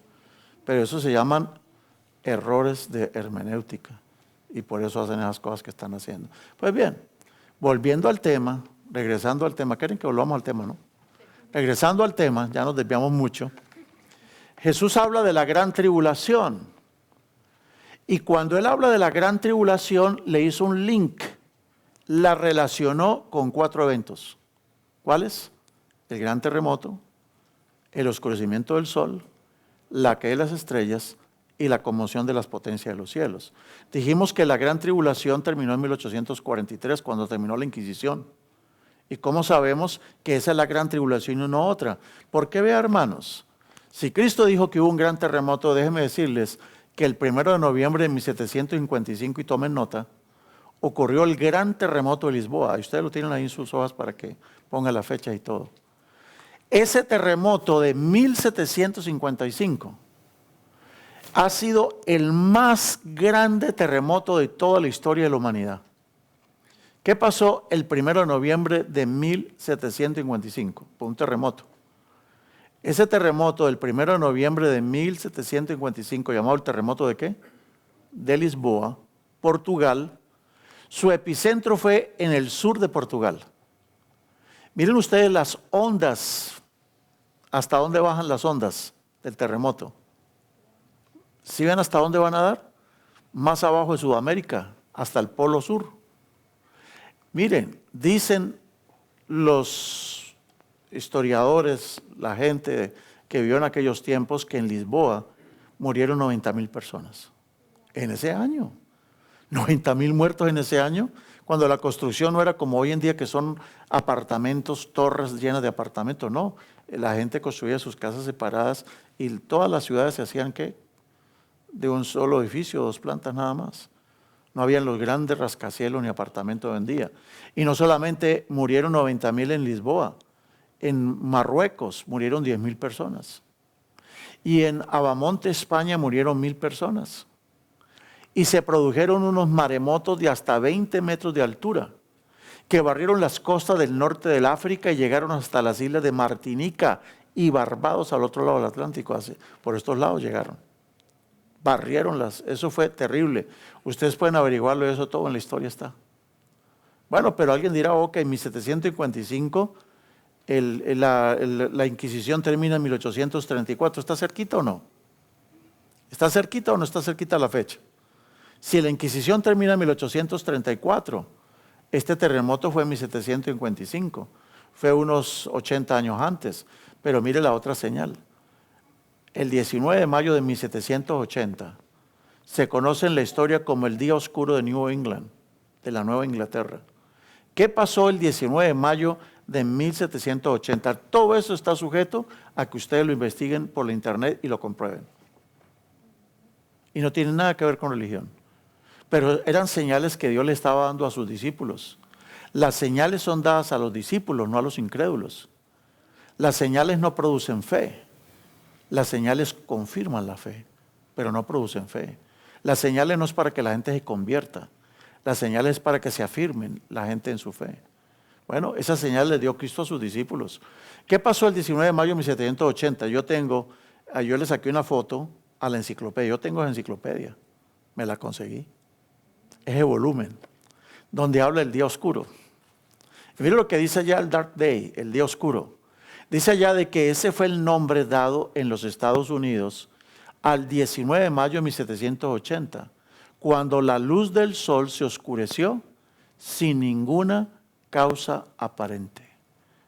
Pero eso se llaman errores de hermenéutica. Y por eso hacen esas cosas que están haciendo. Pues bien, volviendo al tema, regresando al tema. ¿Quieren que volvamos al tema, no? Regresando al tema, ya nos desviamos mucho. Jesús habla de la gran tribulación. Y cuando él habla de la gran tribulación, le hizo un link. La relacionó con 4 eventos. ¿Cuáles? El gran terremoto, el oscurecimiento del sol, la caída de las estrellas y la conmoción de las potencias de los cielos. Dijimos que la gran tribulación terminó en 1843, cuando terminó la Inquisición. ¿Y cómo sabemos que esa es la gran tribulación y no otra? Porque vea, hermanos, si Cristo dijo que hubo un gran terremoto, déjenme decirles que el 1 de noviembre de 1755, y tomen nota, ocurrió el gran terremoto de Lisboa. Y ustedes lo tienen ahí en sus hojas para que pongan la fecha y todo. Ese terremoto de 1755 ha sido el más grande terremoto de toda la historia de la humanidad. ¿Qué pasó el 1 de noviembre de 1755? Fue un terremoto. Ese terremoto del 1 de noviembre de 1755, llamado el terremoto ¿de qué? De Lisboa, Portugal. Su epicentro fue en el sur de Portugal. Miren ustedes las ondas, hasta dónde bajan las ondas del terremoto. ¿Sí ven hasta dónde van a dar? Más abajo de Sudamérica, hasta el Polo Sur. Miren, dicen los historiadores, la gente que vivió en aquellos tiempos, que en Lisboa murieron 90,000 personas en ese año. 90,000 muertos en ese año, cuando la construcción no era como hoy en día, que son apartamentos, torres llenas de apartamentos. No, la gente construía sus casas separadas y todas las ciudades se hacían ¿qué? De un solo edificio, 2 plantas nada más. No habían los grandes rascacielos ni apartamentos hoy en día. Y no solamente murieron 90,000 en Lisboa, en Marruecos murieron 10,000 personas. Y en Abamonte, España, murieron 1,000 personas. Y se produjeron unos maremotos de hasta 20 metros de altura, que barrieron las costas del norte del África y llegaron hasta las islas de Martinica y Barbados al otro lado del Atlántico. Por estos lados llegaron. Barrieronlas, eso fue terrible. Ustedes pueden averiguarlo, eso todo en la historia está. Bueno, pero alguien dirá, ok, en 1755 la Inquisición termina en 1834. ¿Está cerquita o no? ¿Está cerquita o no está cerquita la fecha? Si la Inquisición termina en 1834, este terremoto fue en 1755, fue unos 80 años antes. Pero mire la otra señal. El 19 de mayo de 1780 se conoce en la historia como el día oscuro de New England, de la Nueva Inglaterra. ¿Qué pasó el 19 de mayo de 1780? Todo eso está sujeto a que ustedes lo investiguen por la internet y lo comprueben. Y no tiene nada que ver con religión. Pero eran señales que Dios le estaba dando a sus discípulos. Las señales son dadas a los discípulos, no a los incrédulos. Las señales no producen fe. Las señales confirman la fe, pero no producen fe. Las señales no es para que la gente se convierta. Las señales es para que se afirmen la gente en su fe. Bueno, esa señal le dio Cristo a sus discípulos. ¿Qué pasó el 19 de mayo de 1780? Yo le saqué una foto a la enciclopedia. Yo tengo esa enciclopedia, me la conseguí. Ese volumen, donde habla el día oscuro. Y mire lo que dice allá el Dark Day, el día oscuro. Dice allá de que ese fue el nombre dado en los Estados Unidos al 19 de mayo de 1780, cuando la luz del sol se oscureció sin ninguna causa aparente.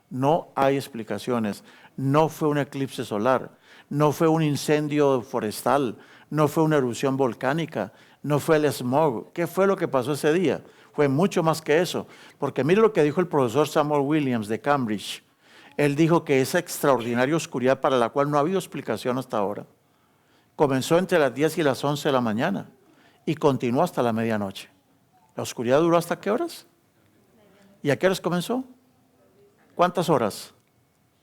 No hay explicaciones. No fue un eclipse solar, no fue un incendio forestal, no fue una erupción volcánica, no fue el smog. ¿Qué fue lo que pasó ese día? Fue mucho más que eso. Porque mire lo que dijo el profesor Samuel Williams de Cambridge. Él dijo que esa extraordinaria oscuridad, para la cual no ha habido explicación hasta ahora, comenzó entre las 10 y las 11 de la mañana y continuó hasta la medianoche. ¿La oscuridad duró hasta qué horas? ¿Y a qué horas comenzó? ¿Cuántas horas?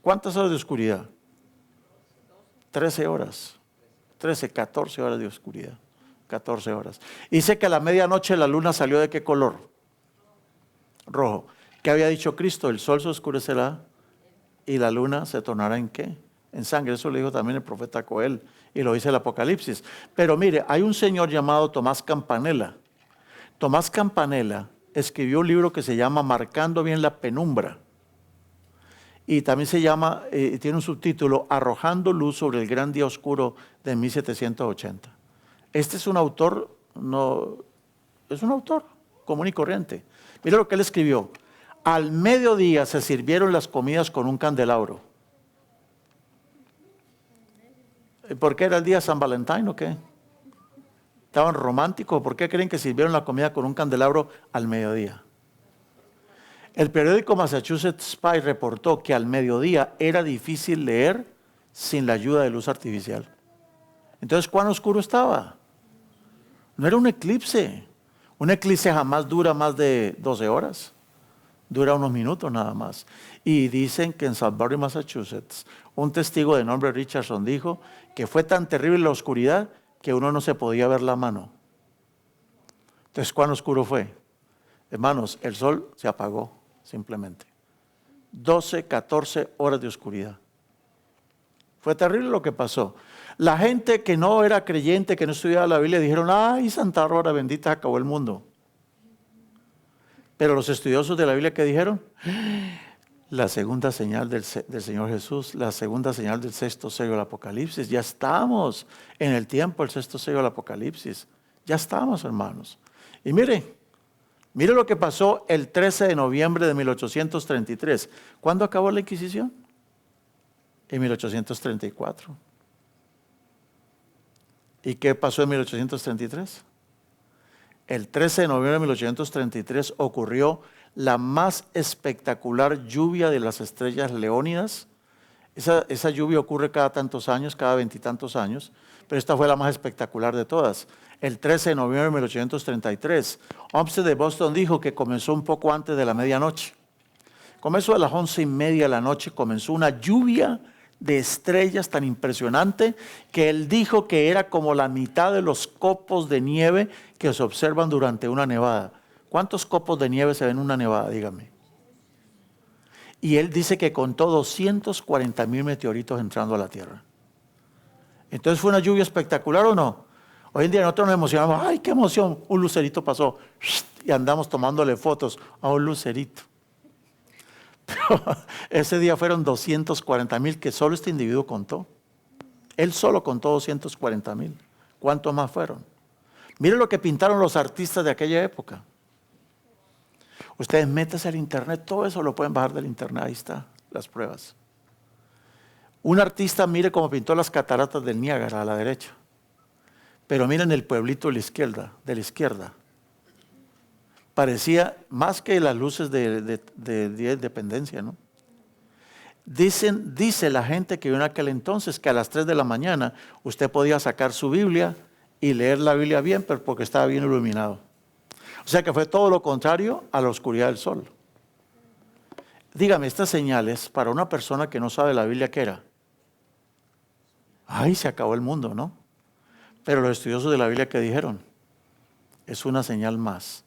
¿Cuántas horas de oscuridad? 13 horas. 13, 14 horas de oscuridad. 14 horas. Dice que a la medianoche la luna salió ¿de qué color? Rojo. ¿Qué había dicho Cristo? El sol se oscurecerá y la luna se tornará ¿en qué? En sangre. Eso le dijo también el profeta Joel y lo dice el Apocalipsis. Pero mire, hay un señor llamado Tomás Campanella. Tomás Campanella escribió un libro que se llama Marcando bien la penumbra. Y también se llama, tiene un subtítulo, Arrojando luz sobre el gran día oscuro de 1780. Este es un autor, es un autor común y corriente. Mira lo que él escribió. Al mediodía se sirvieron las comidas con un candelabro. ¿Por qué era el día de San Valentín o qué? ¿Estaban románticos? ¿Por qué creen que sirvieron la comida con un candelabro al mediodía? El periódico Massachusetts Spy reportó que al mediodía era difícil leer sin la ayuda de luz artificial. Entonces, ¿cuán oscuro estaba? No era un eclipse. Un eclipse jamás dura más de 12 horas. Dura unos minutos nada más. Y dicen que en Sudbury, Massachusetts, un testigo de nombre Richardson dijo que fue tan terrible la oscuridad que uno no se podía ver la mano. Entonces, ¿cuán oscuro fue? Hermanos, el sol se apagó simplemente. 12, 14 horas de oscuridad. Fue terrible lo que pasó. La gente que no era creyente, que no estudiaba la Biblia, dijeron, ay, Santa Aurora bendita, acabó el mundo. Pero los estudiosos de la Biblia, ¿qué dijeron? La segunda señal del Señor Jesús, la segunda señal del sexto sello del Apocalipsis. Ya estamos en el tiempo del sexto sello del Apocalipsis. Ya estamos, hermanos. Y mire lo que pasó el 13 de noviembre de 1833. ¿Cuándo acabó la Inquisición? En 1834. ¿Y qué pasó en 1833? El 13 de noviembre de 1833 ocurrió la más espectacular lluvia de las estrellas leónidas. Esa lluvia ocurre cada tantos años, cada 20 y tantos años, pero esta fue la más espectacular de todas. El 13 de noviembre de 1833, Olmsted de Boston dijo que comenzó un poco antes de la medianoche. Comenzó a las 11:30 de la noche, comenzó una lluvia de estrellas tan impresionante que él dijo que era como la mitad de los copos de nieve que se observan durante una nevada. ¿Cuántos copos de nieve se ven en una nevada? Dígame. Y él dice que contó 240,000 meteoritos entrando a la Tierra. Entonces, ¿fue una lluvia espectacular o no? Hoy en día nosotros nos emocionamos. ¡Ay, qué emoción! Un lucerito pasó y andamos tomándole fotos a un lucerito. Pero ese día fueron 240,000 que solo este individuo contó. Él solo contó 240,000. ¿Cuántos más fueron? Miren lo que pintaron los artistas de aquella época. Ustedes métanse al internet, todo eso lo pueden bajar del internet, ahí está, las pruebas. Un artista, mire cómo pintó las cataratas del Niágara a la derecha. Pero miren el pueblito de la izquierda. Parecía más que las luces de Independencia, ¿no? Dice la gente que en aquel entonces que a las 3 de la mañana usted podía sacar su Biblia y leer la Biblia bien, pero porque estaba bien iluminado. O sea que fue todo lo contrario a la oscuridad del sol. Dígame, estas señales para una persona que no sabe la Biblia, ¿qué era? Ay, se acabó el mundo, ¿no? Pero los estudiosos de la Biblia, ¿qué dijeron? Es una señal más.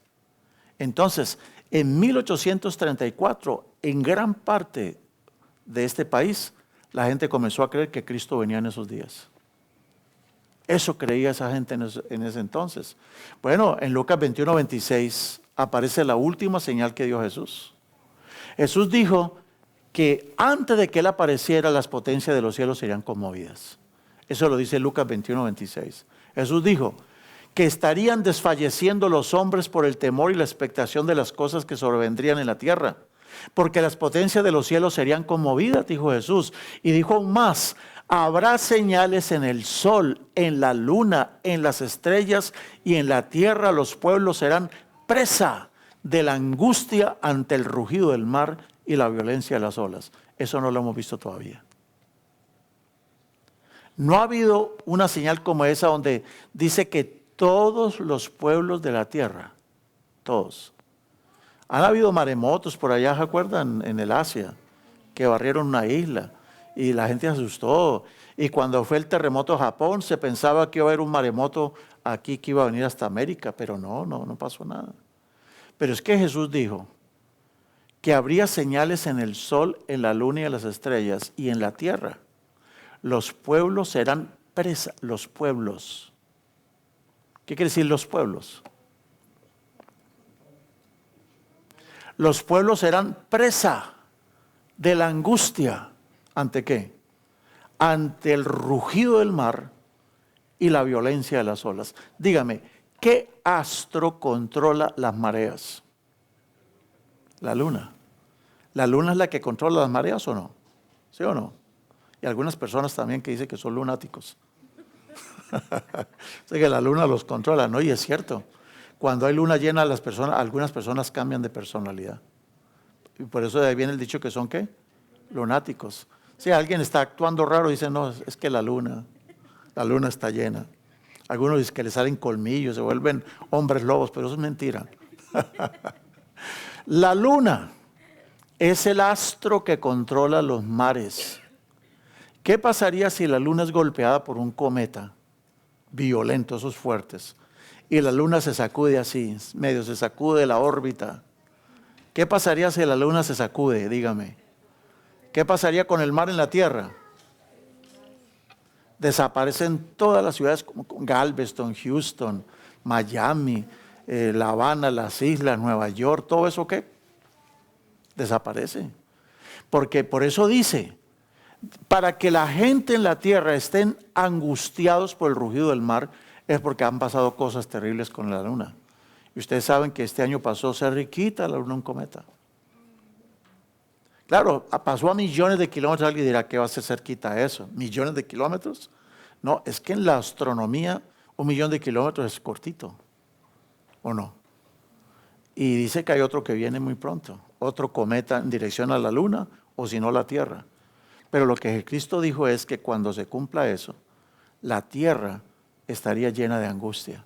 Entonces, en 1834, en gran parte de este país, la gente comenzó a creer que Cristo venía en esos días. Eso creía esa gente en ese entonces. Bueno, en Lucas 21:26 aparece la última señal que dio Jesús. Jesús dijo que antes de que Él apareciera, las potencias de los cielos serían conmovidas. Eso lo dice Lucas 21:26. Jesús dijo que estarían desfalleciendo los hombres por el temor y la expectación de las cosas que sobrevendrían en la tierra, porque las potencias de los cielos serían conmovidas, dijo Jesús. Y dijo aún más, habrá señales en el sol, en la luna, en las estrellas y en la tierra. Los pueblos serán presa de la angustia ante el rugido del mar y la violencia de las olas. Eso no lo hemos visto todavía. No ha habido una señal como esa donde dice que todos los pueblos de la tierra, todos, Han habido maremotos por allá, ¿se acuerdan? En el Asia, que barrieron una isla y la gente se asustó. Y cuando fue el terremoto en Japón, se pensaba que iba a haber un maremoto aquí que iba a venir hasta América, pero no pasó nada. Pero es que Jesús dijo que habría señales en el sol, en la luna y en las estrellas y en la tierra. Los pueblos serán presa, los pueblos. ¿Qué quiere decir los pueblos? Los pueblos serán presa de la angustia. ¿Ante qué? Ante el rugido del mar y la violencia de las olas. Dígame, ¿qué astro controla las mareas? La luna. ¿La luna es la que controla las mareas o no? ¿Sí o no? Y algunas personas también que dicen que son lunáticos. Sé que la luna los controla, ¿no? Y es cierto. Cuando hay luna llena, algunas personas cambian de personalidad. Y por eso de ahí viene el dicho que son, ¿qué? Lunáticos. Si alguien está actuando raro, dice, no, es que la luna está llena. Algunos dicen que le salen colmillos, se vuelven hombres lobos, pero eso es mentira. La luna es el astro que controla los mares. ¿Qué pasaría si la luna es golpeada por un cometa violento, esos fuertes, y la luna se sacude así, medio se sacude de la órbita? ¿Qué pasaría si la luna se sacude? Dígame. ¿Qué pasaría con el mar en la tierra? Desaparecen todas las ciudades como Galveston, Houston, Miami, La Habana, las islas, Nueva York, todo eso, ¿qué? Desaparece. Porque por eso dice, para que la gente en la tierra estén angustiados por el rugido del mar, es porque han pasado cosas terribles con la luna. Y ustedes saben que este año pasó cerquita la luna un cometa. Claro, pasó a millones de kilómetros. Alguien dirá, ¿qué va a ser cerquita eso? ¿Millones de kilómetros? No, es que en la astronomía 1.000.000 de kilómetros es cortito, ¿o no? Y dice que hay otro que viene muy pronto, otro cometa en dirección a la luna o si no la tierra. Pero lo que Cristo dijo es que cuando se cumpla eso, la tierra estaría llena de angustia.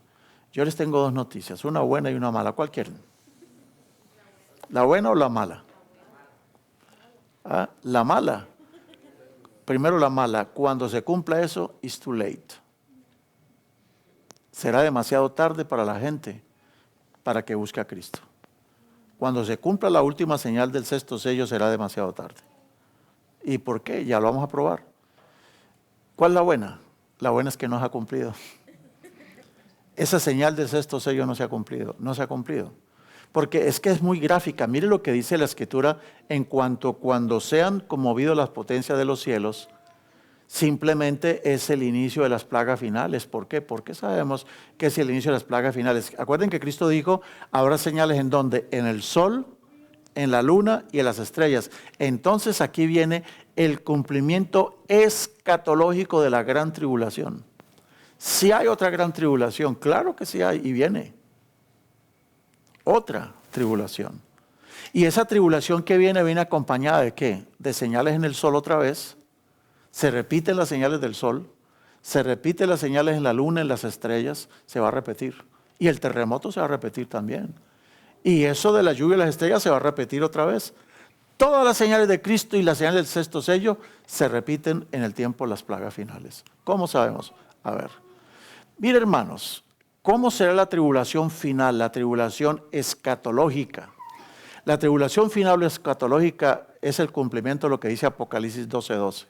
Yo les tengo dos noticias, una buena y una mala. ¿Cuál quieren? ¿La buena o la mala? ¿Ah? La mala. Primero la mala. Cuando se cumpla eso, it's too late. Será demasiado tarde para la gente para que busque a Cristo. Cuando se cumpla la última señal del sexto sello, será demasiado tarde. ¿Y por qué? Ya lo vamos a probar. ¿Cuál es la buena? La buena es que no se ha cumplido. Esa señal del sexto sello no se ha cumplido. No se ha cumplido. Porque es que es muy gráfica. Mire lo que dice la Escritura en cuanto cuando sean conmovidos las potencias de los cielos, simplemente es el inicio de las plagas finales. ¿Por qué? Porque sabemos que es el inicio de las plagas finales. Acuerden que Cristo dijo, habrá señales en donde, en el sol, en la luna y en las estrellas. Entonces aquí viene el cumplimiento escatológico de la gran tribulación. Si hay otra gran tribulación, claro que sí hay y viene. Otra tribulación. Y esa tribulación que viene acompañada de ¿qué? De señales en el sol otra vez. Se repiten las señales del sol, se repiten las señales en la luna, en las estrellas, se va a repetir. Y el terremoto se va a repetir también. Y eso de la lluvia y las estrellas se va a repetir otra vez. Todas las señales de Cristo y las señales del sexto sello se repiten en el tiempo de las plagas finales. ¿Cómo sabemos? A ver. Mire, hermanos, ¿cómo será la tribulación final? La tribulación escatológica. La tribulación final escatológica es el cumplimiento de lo que dice Apocalipsis 12:12.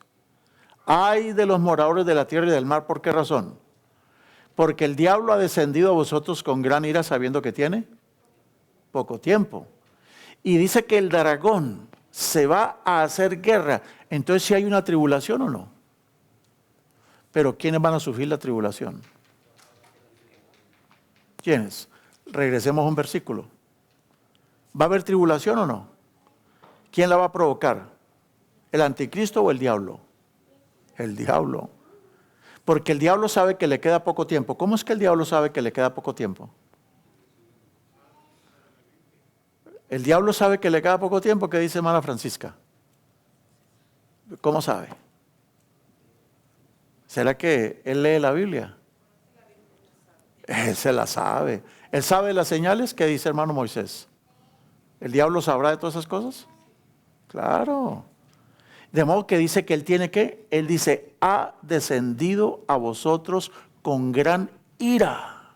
Ay de los moradores de la tierra y del mar, ¿por qué razón? Porque el diablo ha descendido a vosotros con gran ira sabiendo que tiene poco tiempo. Y dice que el dragón se va a hacer guerra. Entonces, ¿si hay una tribulación o no? Pero ¿quiénes van a sufrir la tribulación? ¿Quiénes? Regresemos a un versículo. ¿Va a haber tribulación o no? ¿Quién la va a provocar? ¿El anticristo o el diablo? El diablo. Porque el diablo sabe que le queda poco tiempo. ¿Cómo es que el diablo sabe que le queda poco tiempo? El diablo sabe que le queda poco tiempo. ¿Qué dice hermana Francisca? ¿Cómo sabe? ¿Será que él lee la Biblia? Él se la sabe. ¿Él sabe las señales? ¿Qué dice hermano Moisés? ¿El diablo sabrá de todas esas cosas? Claro. De modo que dice que él tiene que, él dice, ha descendido a vosotros con gran ira,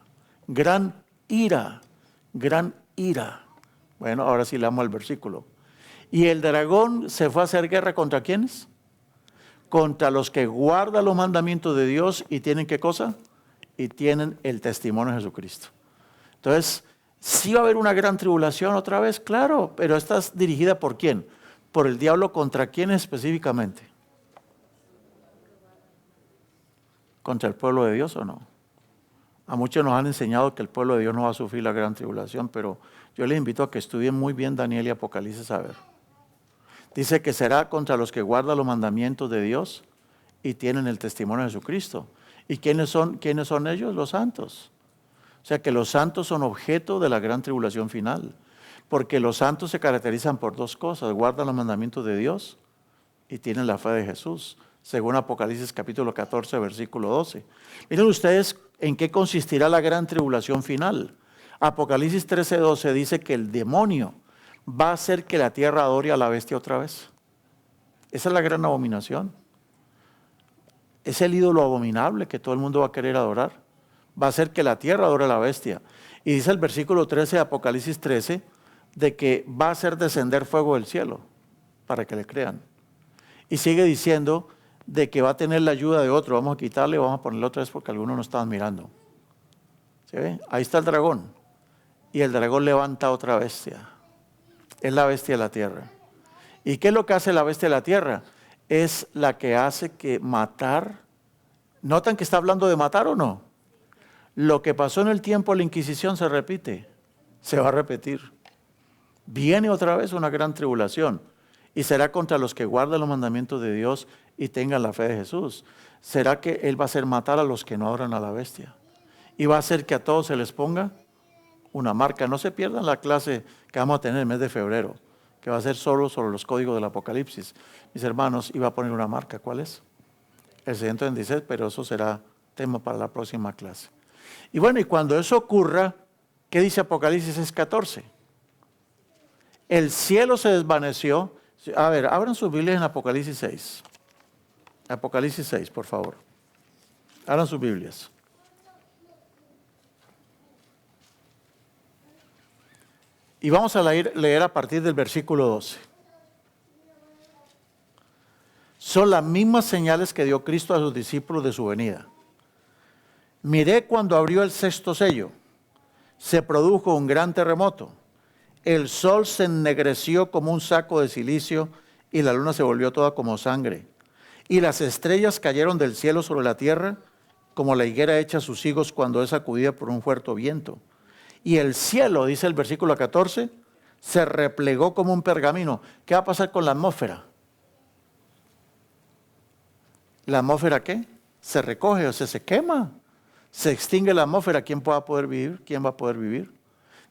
gran ira, gran ira. Bueno, ahora sí leamos el versículo. Y el dragón se fue a hacer guerra ¿contra quiénes? Contra los que guardan los mandamientos de Dios y tienen ¿qué cosa? Y tienen el testimonio de Jesucristo. Entonces, ¿sí va a haber una gran tribulación otra vez? Claro, pero esta es dirigida ¿por quién? Por el diablo, ¿contra quién específicamente? ¿Contra el pueblo de Dios o no? A muchos nos han enseñado que el pueblo de Dios no va a sufrir la gran tribulación, pero yo les invito a que estudien muy bien Daniel y Apocalipsis a ver. Dice que será contra los que guardan los mandamientos de Dios y tienen el testimonio de Jesucristo. ¿Y quiénes son ellos? Los santos. O sea que los santos son objeto de la gran tribulación final. Porque los santos se caracterizan por dos cosas: guardan los mandamientos de Dios y tienen la fe de Jesús, según Apocalipsis capítulo 14, versículo 12. Miren ustedes en qué consistirá la gran tribulación final. Apocalipsis 13, 12 dice que el demonio va a hacer que la tierra adore a la bestia otra vez. Esa es la gran abominación. Es el ídolo abominable que todo el mundo va a querer adorar. Va a hacer que la tierra adore a la bestia. Y dice el versículo 13 de Apocalipsis 13, de que va a hacer descender fuego del cielo para que le crean. Y sigue diciendo de que va a tener la ayuda de otro. Vamos a quitarle y vamos a ponerle otra vez porque algunos no estaban mirando. ¿Se ve? Ahí está el dragón. Y el dragón levanta otra bestia. Es la bestia de la tierra. ¿Y qué es lo que hace la bestia de la tierra? Es la que hace que matar. ¿Notan que está hablando de matar o no? Lo que pasó en el tiempo de la Inquisición se repite. Se va a repetir. Viene otra vez una gran tribulación y será contra los que guardan los mandamientos de Dios y tengan la fe de Jesús. Será que Él va a hacer matar a los que no adoran a la bestia y va a hacer que a todos se les ponga una marca. No se pierdan la clase que vamos a tener el mes de febrero, que va a ser solo sobre los códigos del Apocalipsis. Mis hermanos, iba a poner una marca. ¿Cuál es? El 626, pero eso será tema para la próxima clase. Y bueno, y cuando eso ocurra, ¿qué dice Apocalipsis 6:14? El cielo se desvaneció. A ver, abran sus Biblias en Apocalipsis 6. Apocalipsis 6, por favor. Abran sus Biblias. Y vamos a leer a partir del versículo 12. Son las mismas señales que dio Cristo a sus discípulos de su venida. Miré cuando abrió el sexto sello. Se produjo un gran terremoto. El sol se ennegreció como un saco de silicio y la luna se volvió toda como sangre. Y las estrellas cayeron del cielo sobre la tierra como la higuera echa sus higos cuando es sacudida por un fuerte viento. Y el cielo, dice el versículo 14, se replegó como un pergamino. ¿Qué va a pasar con la atmósfera? ¿La atmósfera qué? Se recoge, o sea, se quema. Se extingue la atmósfera. ¿Quién va a poder vivir? ¿Quién va a poder vivir?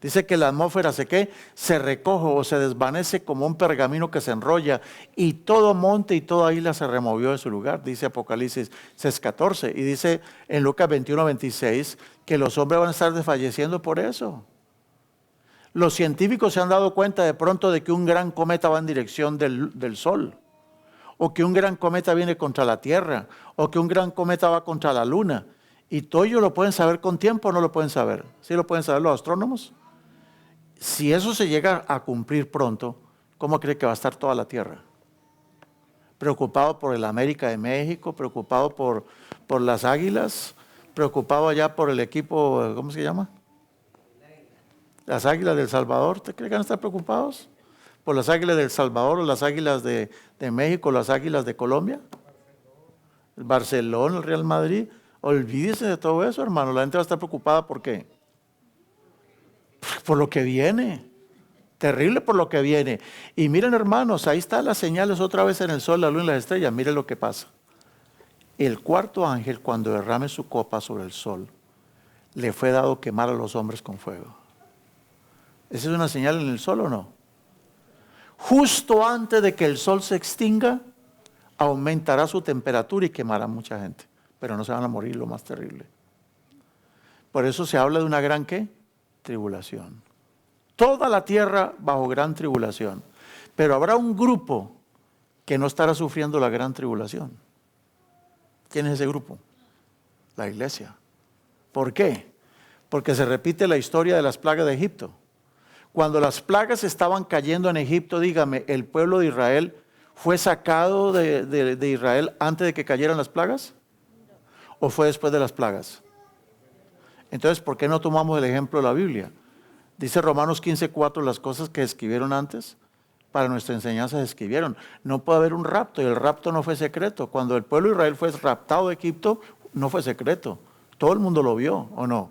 Dice que la atmósfera se recoge o se desvanece como un pergamino que se enrolla y todo monte y toda isla se removió de su lugar, dice Apocalipsis 6:14. Y dice en Lucas 21:26 que los hombres van a estar desfalleciendo por eso. Los científicos se han dado cuenta de pronto de que un gran cometa va en dirección del Sol, o que un gran cometa viene contra la Tierra, o que un gran cometa va contra la Luna. Y todo ello lo pueden saber con tiempo o no lo pueden saber. ¿Sí lo pueden saber los astrónomos? Si eso se llega a cumplir pronto, ¿cómo cree que va a estar toda la Tierra? Preocupado por el América de México, preocupado por las Águilas, preocupado allá por el equipo, ¿cómo se llama? Las Águilas del Salvador. ¿Usted cree que van a estar preocupados por las Águilas del Salvador o las Águilas de México, las Águilas de Colombia? El Barcelona, el Real Madrid. Olvídese de todo eso, hermano. La gente va a estar preocupada ¿por qué? Por lo que viene. Terrible por lo que viene. Y miren, hermanos, ahí están las señales otra vez en el sol, la luna y las estrellas. Miren lo que pasa. El cuarto ángel, cuando derrame su copa sobre el sol, le fue dado quemar a los hombres con fuego. ¿Esa es una señal en el sol o no? Justo antes de que el sol se extinga, aumentará su temperatura y quemará a mucha gente. Pero no se van a morir, lo más terrible. Por eso se habla de una gran ¿qué? Tribulación. toda la tierra bajo gran tribulación. Pero habrá un grupo que no estará sufriendo la gran tribulación. ¿Quién es ese grupo? La iglesia. ¿Por qué? Porque se repite la historia de las plagas de Egipto. Cuando las plagas estaban cayendo en Egipto, dígame, ¿el pueblo de Israel fue sacado de Israel antes de que cayeran las plagas? ¿O fue después de las plagas? Entonces, ¿por qué no tomamos el ejemplo de la Biblia? Dice Romanos 15:4, las cosas que escribieron antes, para nuestra enseñanza se escribieron. No puede haber un rapto, y el rapto no fue secreto. Cuando el pueblo de Israel fue raptado de Egipto, no fue secreto. Todo el mundo lo vio, ¿o no?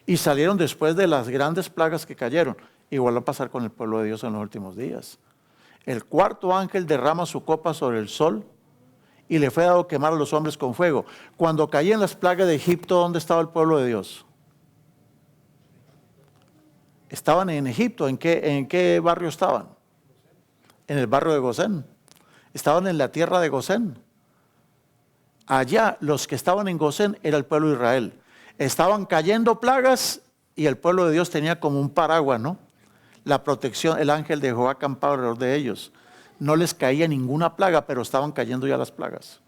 Y salieron después de las grandes plagas que cayeron. Igual va a pasar con el pueblo de Dios en los últimos días. El cuarto ángel derrama su copa sobre el sol y le fue dado quemar a los hombres con fuego. Cuando caían las plagas de Egipto, ¿dónde estaba el pueblo de Dios? Estaban en Egipto. ¿En qué barrio estaban? En el barrio de Gosén. Estaban en la tierra de Gosén. Allá los que estaban en Gosén era el pueblo de Israel. Estaban cayendo plagas y el pueblo de Dios tenía como un paraguas, ¿no? La protección, el ángel de Jehová acampaba alrededor de ellos. No les caía ninguna plaga, pero estaban cayendo ya las plagas.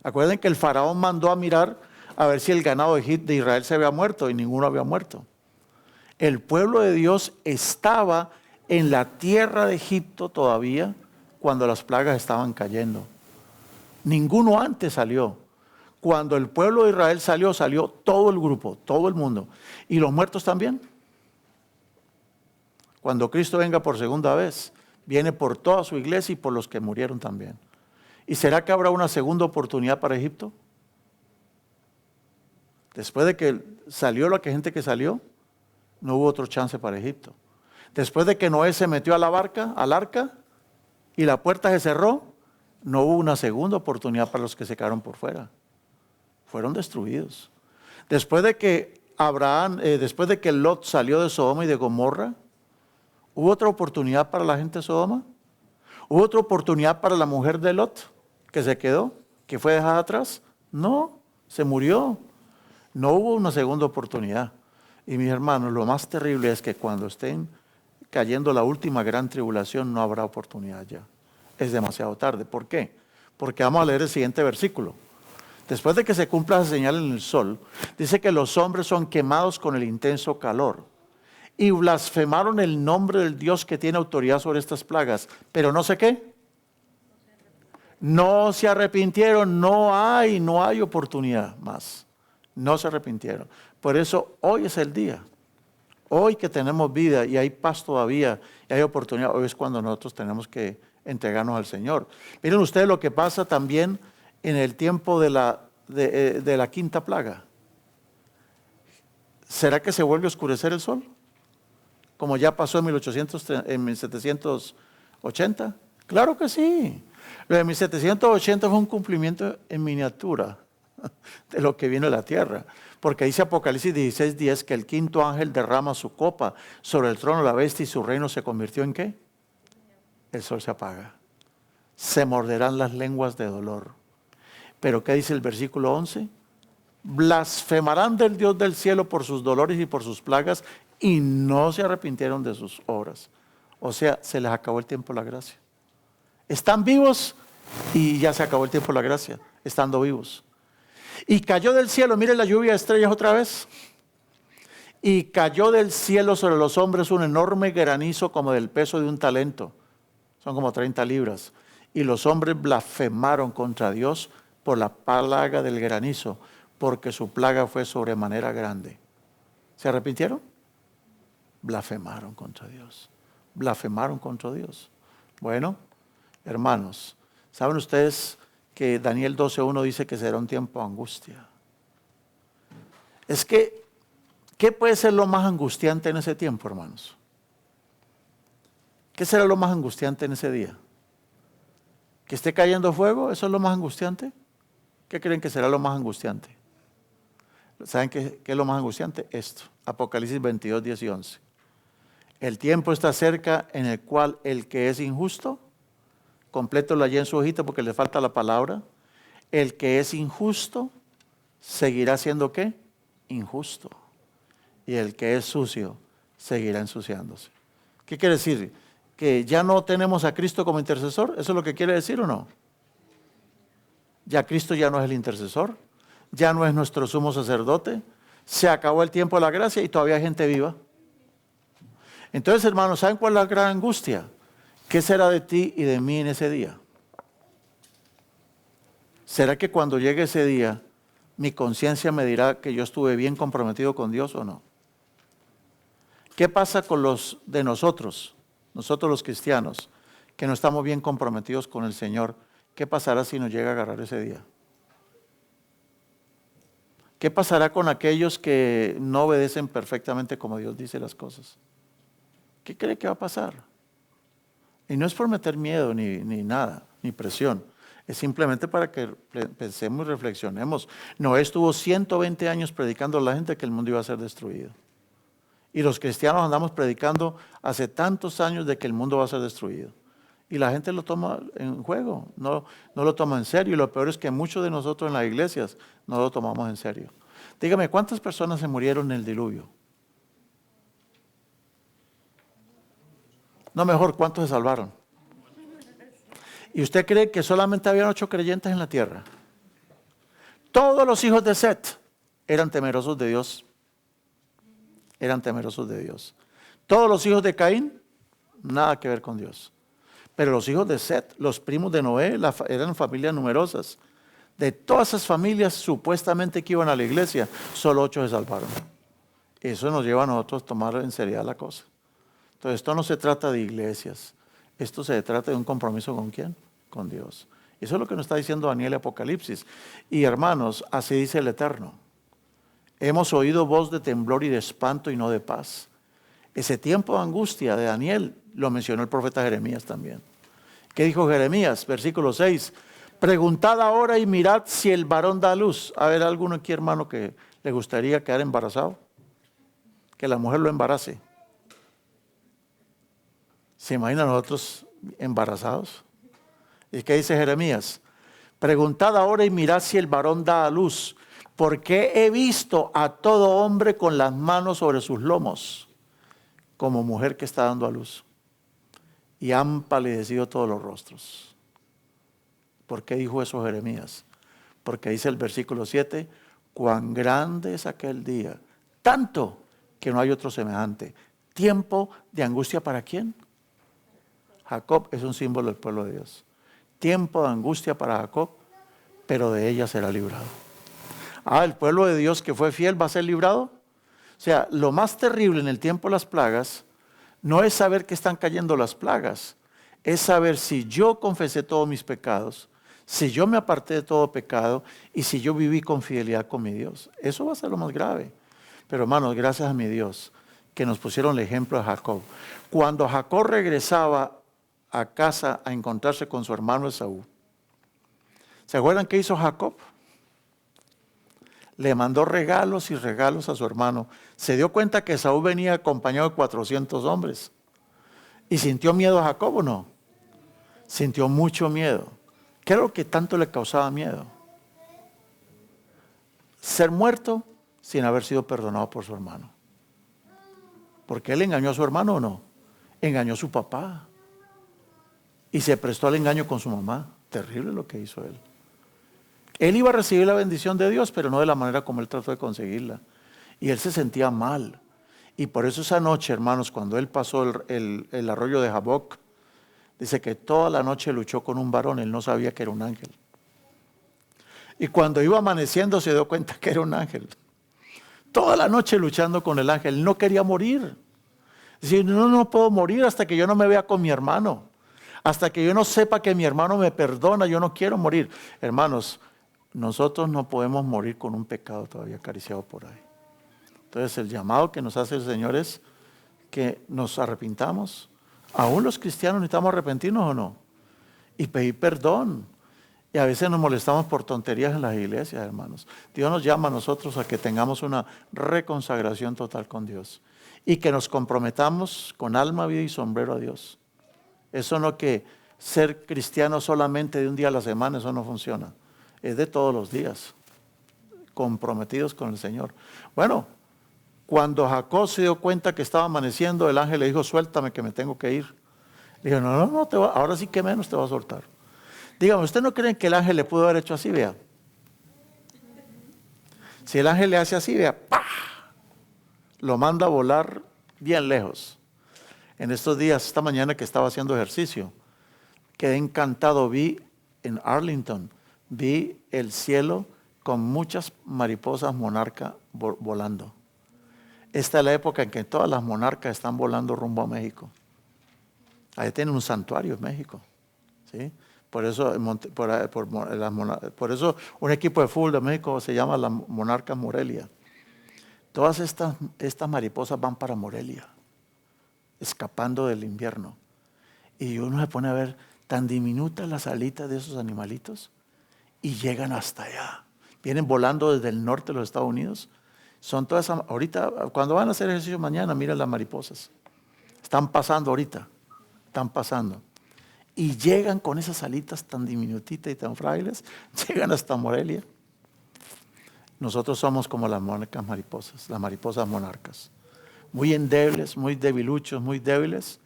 Acuerden que el faraón mandó a mirar a ver si el ganado de Israel se había muerto y ninguno había muerto. El pueblo de Dios estaba en la tierra de Egipto todavía cuando las plagas estaban cayendo. Ninguno antes salió. Cuando el pueblo de Israel salió, salió todo el grupo, todo el mundo. ¿Y los muertos también? Cuando Cristo venga por segunda vez, viene por toda su iglesia y por los que murieron también. ¿Y será que habrá una segunda oportunidad para Egipto? Después de que salió la gente que salió, no hubo otro chance para Egipto. Después de que Noé se metió a la barca, al arca, y la puerta se cerró, no hubo una segunda oportunidad para los que se quedaron por fuera. Fueron destruidos. Después de que después de que Lot salió de Sodoma y de Gomorra, ¿hubo otra oportunidad para la gente de Sodoma? ¿Hubo otra oportunidad para la mujer de Lot que se quedó, que fue dejada atrás? No, se murió. No hubo una segunda oportunidad. Y mis hermanos, lo más terrible es que cuando estén cayendo la última gran tribulación, no habrá oportunidad ya. Es demasiado tarde. ¿Por qué? Porque vamos a leer el siguiente versículo. Después de que se cumpla la señal en el sol, dice que los hombres son quemados con el intenso calor. Y blasfemaron el nombre del Dios que tiene autoridad sobre estas plagas. Pero no sé qué. No se arrepintieron. No hay oportunidad más. No se arrepintieron. Por eso hoy es el día. Hoy que tenemos vida y hay paz todavía y hay oportunidad, hoy es cuando nosotros tenemos que entregarnos al Señor. Miren ustedes lo que pasa también en el tiempo de la quinta plaga. ¿Será que se vuelve a oscurecer el sol? Como ya pasó en 1780. Claro que sí. Lo de 1780 fue un cumplimiento en miniatura de lo que viene de la tierra. Porque dice Apocalipsis 16:10 que el quinto ángel derrama su copa sobre el trono de la bestia y su reino se convirtió en ¿qué? El sol se apaga. Se morderán las lenguas de dolor. Pero ¿qué dice el versículo 11? Blasfemarán del Dios del cielo por sus dolores y por sus plagas y no se arrepintieron de sus obras. O sea, se les acabó el tiempo de la gracia. Están vivos y ya se acabó el tiempo de la gracia, estando vivos. Y cayó del cielo, miren la lluvia de estrellas otra vez. Y cayó del cielo sobre los hombres un enorme granizo como del peso de un talento. Son como 30 libras. Y los hombres blasfemaron contra Dios por la plaga del granizo, porque su plaga fue sobremanera grande. ¿Se arrepintieron? Blasfemaron contra Dios. Blasfemaron contra Dios. Bueno, hermanos, ¿saben ustedes que Daniel 12:1 dice que será un tiempo de angustia? Es que, ¿qué puede ser lo más angustiante en ese tiempo, hermanos? ¿Qué será lo más angustiante en ese día? ¿Que esté cayendo fuego? ¿Eso es lo más angustiante? ¿Qué creen que será lo más angustiante? ¿Saben qué es lo más angustiante? Esto, Apocalipsis 22, 10 y 11. El tiempo está cerca en el cual el que es injusto, complételo allí en su hojita porque le falta la palabra, el que es injusto seguirá siendo ¿qué? Injusto. Y el que es sucio seguirá ensuciándose. ¿Qué quiere decir? ¿Que ya no tenemos a Cristo como intercesor? ¿Eso es lo que quiere decir o no? Ya Cristo ya no es el intercesor, ya no es nuestro sumo sacerdote, se acabó el tiempo de la gracia y todavía hay gente viva. Entonces, hermanos, ¿saben cuál es la gran angustia? ¿Qué será de ti y de mí en ese día? ¿Será que cuando llegue ese día, mi conciencia me dirá que yo estuve bien comprometido con Dios o no? ¿Qué pasa con los de nosotros los cristianos, que no estamos bien comprometidos con el Señor? ¿Qué pasará si nos llega a agarrar ese día? ¿Qué pasará con aquellos que no obedecen perfectamente como Dios dice las cosas? ¿Qué cree que va a pasar? Y no es por meter miedo ni nada, ni presión. Es simplemente para que pensemos y reflexionemos. Noé estuvo 120 años predicando a la gente que el mundo iba a ser destruido. Y los cristianos andamos predicando hace tantos años de que el mundo va a ser destruido. Y la gente lo toma en juego, no lo toma en serio. Y lo peor es que muchos de nosotros en las iglesias no lo tomamos en serio. Dígame, ¿cuántas personas se murieron en el diluvio? No, mejor, ¿cuántos se salvaron? ¿Y usted cree que solamente habían 8 creyentes en la tierra? Todos los hijos de Set eran temerosos de Dios. Eran temerosos de Dios. Todos los hijos de Caín, nada que ver con Dios. Pero los hijos de Set, los primos de Noé, eran familias numerosas. De todas esas familias supuestamente que iban a la iglesia, solo 8 se salvaron. Eso nos lleva a nosotros a tomar en seriedad la cosa. Entonces, esto no se trata de iglesias. Esto se trata de un compromiso ¿con quién? Con Dios. Eso es lo que nos está diciendo Daniel Apocalipsis. Y hermanos, así dice el Eterno. Hemos oído voz de temblor y de espanto y no de paz. Ese tiempo de angustia de Daniel lo mencionó el profeta Jeremías también. ¿Qué dijo Jeremías? Versículo 6. Preguntad ahora y mirad si el varón da luz. A ver, ¿alguno aquí, hermano, que le gustaría quedar embarazado? Que la mujer lo embarace. ¿Se imaginan nosotros embarazados? ¿Y qué dice Jeremías? Preguntad ahora y mirad si el varón da a luz, porque he visto a todo hombre con las manos sobre sus lomos, como mujer que está dando a luz, y han palidecido todos los rostros. ¿Por qué dijo eso Jeremías? Porque dice el versículo 7, cuán grande es aquel día, tanto que no hay otro semejante. Tiempo de angustia ¿para quién? Jacob es un símbolo del pueblo de Dios. Tiempo de angustia para Jacob, pero de ella será librado. El pueblo de Dios que fue fiel va a ser librado. O sea, lo más terrible en el tiempo de las plagas no es saber que están cayendo las plagas, es saber si yo confesé todos mis pecados, si yo me aparté de todo pecado y si yo viví con fidelidad con mi Dios. Eso va a ser lo más grave. Pero hermanos, gracias a mi Dios que nos pusieron el ejemplo de Jacob. Cuando Jacob regresaba a casa a encontrarse con su hermano Esaú, ¿se acuerdan qué hizo Jacob? Le mandó regalos y regalos a su hermano. Se dio cuenta que Esaú venía acompañado de 400 hombres. ¿Y sintió miedo a Jacob o no? Sintió mucho miedo. ¿Qué era lo que tanto le causaba miedo? Ser muerto sin haber sido perdonado por su hermano. ¿Porque él engañó a su hermano o no? Engañó a su papá. Y se prestó al engaño con su mamá. Terrible lo que hizo él. Él iba a recibir la bendición de Dios, pero no de la manera como él trató de conseguirla. Y él se sentía mal. Y por eso esa noche, hermanos, cuando él pasó el arroyo de Jaboc, dice que toda la noche luchó con un varón, él no sabía que era un ángel. Y cuando iba amaneciendo se dio cuenta que era un ángel. Toda la noche luchando con el ángel, no quería morir. Dice, no puedo morir hasta que yo no me vea con mi hermano. Hasta que yo no sepa que mi hermano me perdona, yo no quiero morir. Hermanos, nosotros no podemos morir con un pecado todavía acariciado por ahí. Entonces el llamado que nos hace el Señor es que nos arrepintamos. Aún los cristianos necesitamos arrepentirnos o no. Y pedir perdón. Y a veces nos molestamos por tonterías en las iglesias, hermanos. Dios nos llama a nosotros a que tengamos una reconsagración total con Dios. Y que nos comprometamos con alma, vida y sombrero a Dios. Eso no que ser cristiano solamente de un día a la semana, eso no funciona. Es de todos los días. Comprometidos con el Señor. Bueno, Cuando Jacob se dio cuenta que estaba amaneciendo, el ángel le dijo, suéltame que me tengo que ir. Le dijo, no, ahora sí que menos te va a soltar. Dígame, ¿usted no cree que el ángel le pudo haber hecho así? Vea. Si el ángel le hace así, vea, ¡pah!, lo manda a volar bien lejos. En estos días, esta mañana que estaba haciendo ejercicio, quedé encantado, vi en Arlington, vi el cielo con muchas mariposas monarca volando. Esta es la época en que todas las monarcas están volando rumbo a México. Ahí tienen un santuario en México, ¿sí? Por eso un equipo de fútbol de México se llama la Monarcas Morelia. Todas estas mariposas van para Morelia, escapando del invierno. Y uno se pone a ver tan diminutas las alitas de esos animalitos y llegan hasta allá. Vienen volando desde el norte de los Estados Unidos. Son todas ahorita, cuando van a hacer ejercicio mañana, miren las mariposas. Están pasando ahorita, están pasando. Y llegan con esas alitas tan diminutitas y tan frágiles, llegan hasta Morelia. Nosotros somos como las monarcas mariposas, las mariposas monarcas. Muy endebles, muy debiluchos, muy débiles,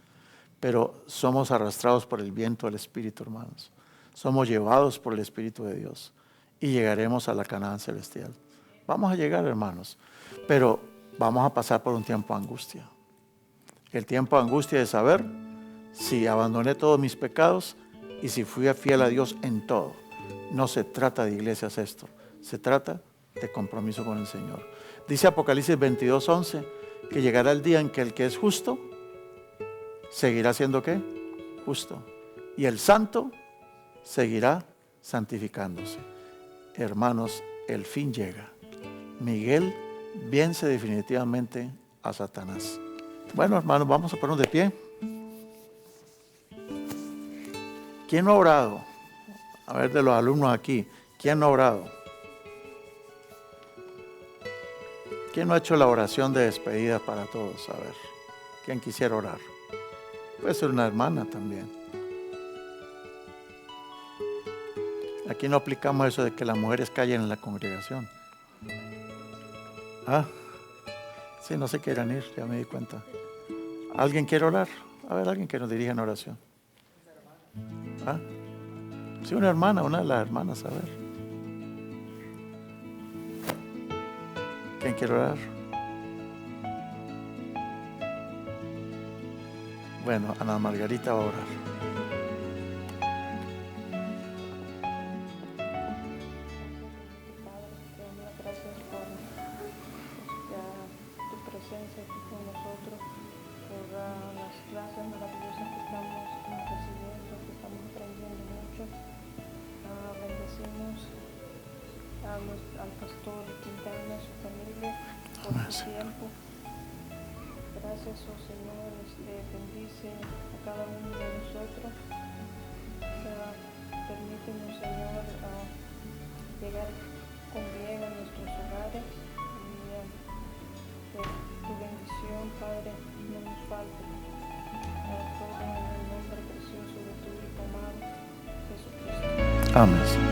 pero somos arrastrados por el viento del Espíritu, hermanos. Somos llevados por el Espíritu de Dios y llegaremos a la Canaán celestial. Vamos a llegar, hermanos, pero vamos a pasar por un tiempo de angustia. El tiempo de angustia de saber si abandoné todos mis pecados y si fui fiel a Dios en todo. No se trata de iglesias esto, se trata de compromiso con el Señor. Dice Apocalipsis 22:11 que llegará el día en que el que es justo seguirá siendo ¿qué? Justo. Y el santo seguirá santificándose. Hermanos, el fin llega. Miguel vence definitivamente a Satanás. Bueno, hermanos, vamos a ponernos de pie. ¿Quién no ha orado? A ver, de los alumnos aquí, ¿quién no ha orado? ¿Quién no ha hecho la oración de despedida para todos? A ver, ¿quién quisiera orar? Puede ser una hermana también. Aquí no aplicamos eso de que las mujeres callen en la congregación. Ah, sí, no se quieran ir, ya me di cuenta. ¿Alguien quiere orar? A ver, alguien que nos dirija en oración. ¿Ah? Sí, una hermana, una de las hermanas, a ver. ¿Quién quiere orar? Bueno, Ana Margarita va a orar. Gracias por tu presencia aquí con nosotros, por las clases maravillosas que estamos recibiendo, que estamos aprendiendo mucho. Bendecimos al pastor Quintana y su familia por su tiempo. Gracias, oh Señor, bendice a cada uno de nosotros. Permítenos, Señor, llegar con bien a nuestros hogares y que tu bendición, Padre, no nos falte. Todo en el nombre precioso de tu Hijo amado, Jesucristo. Amén.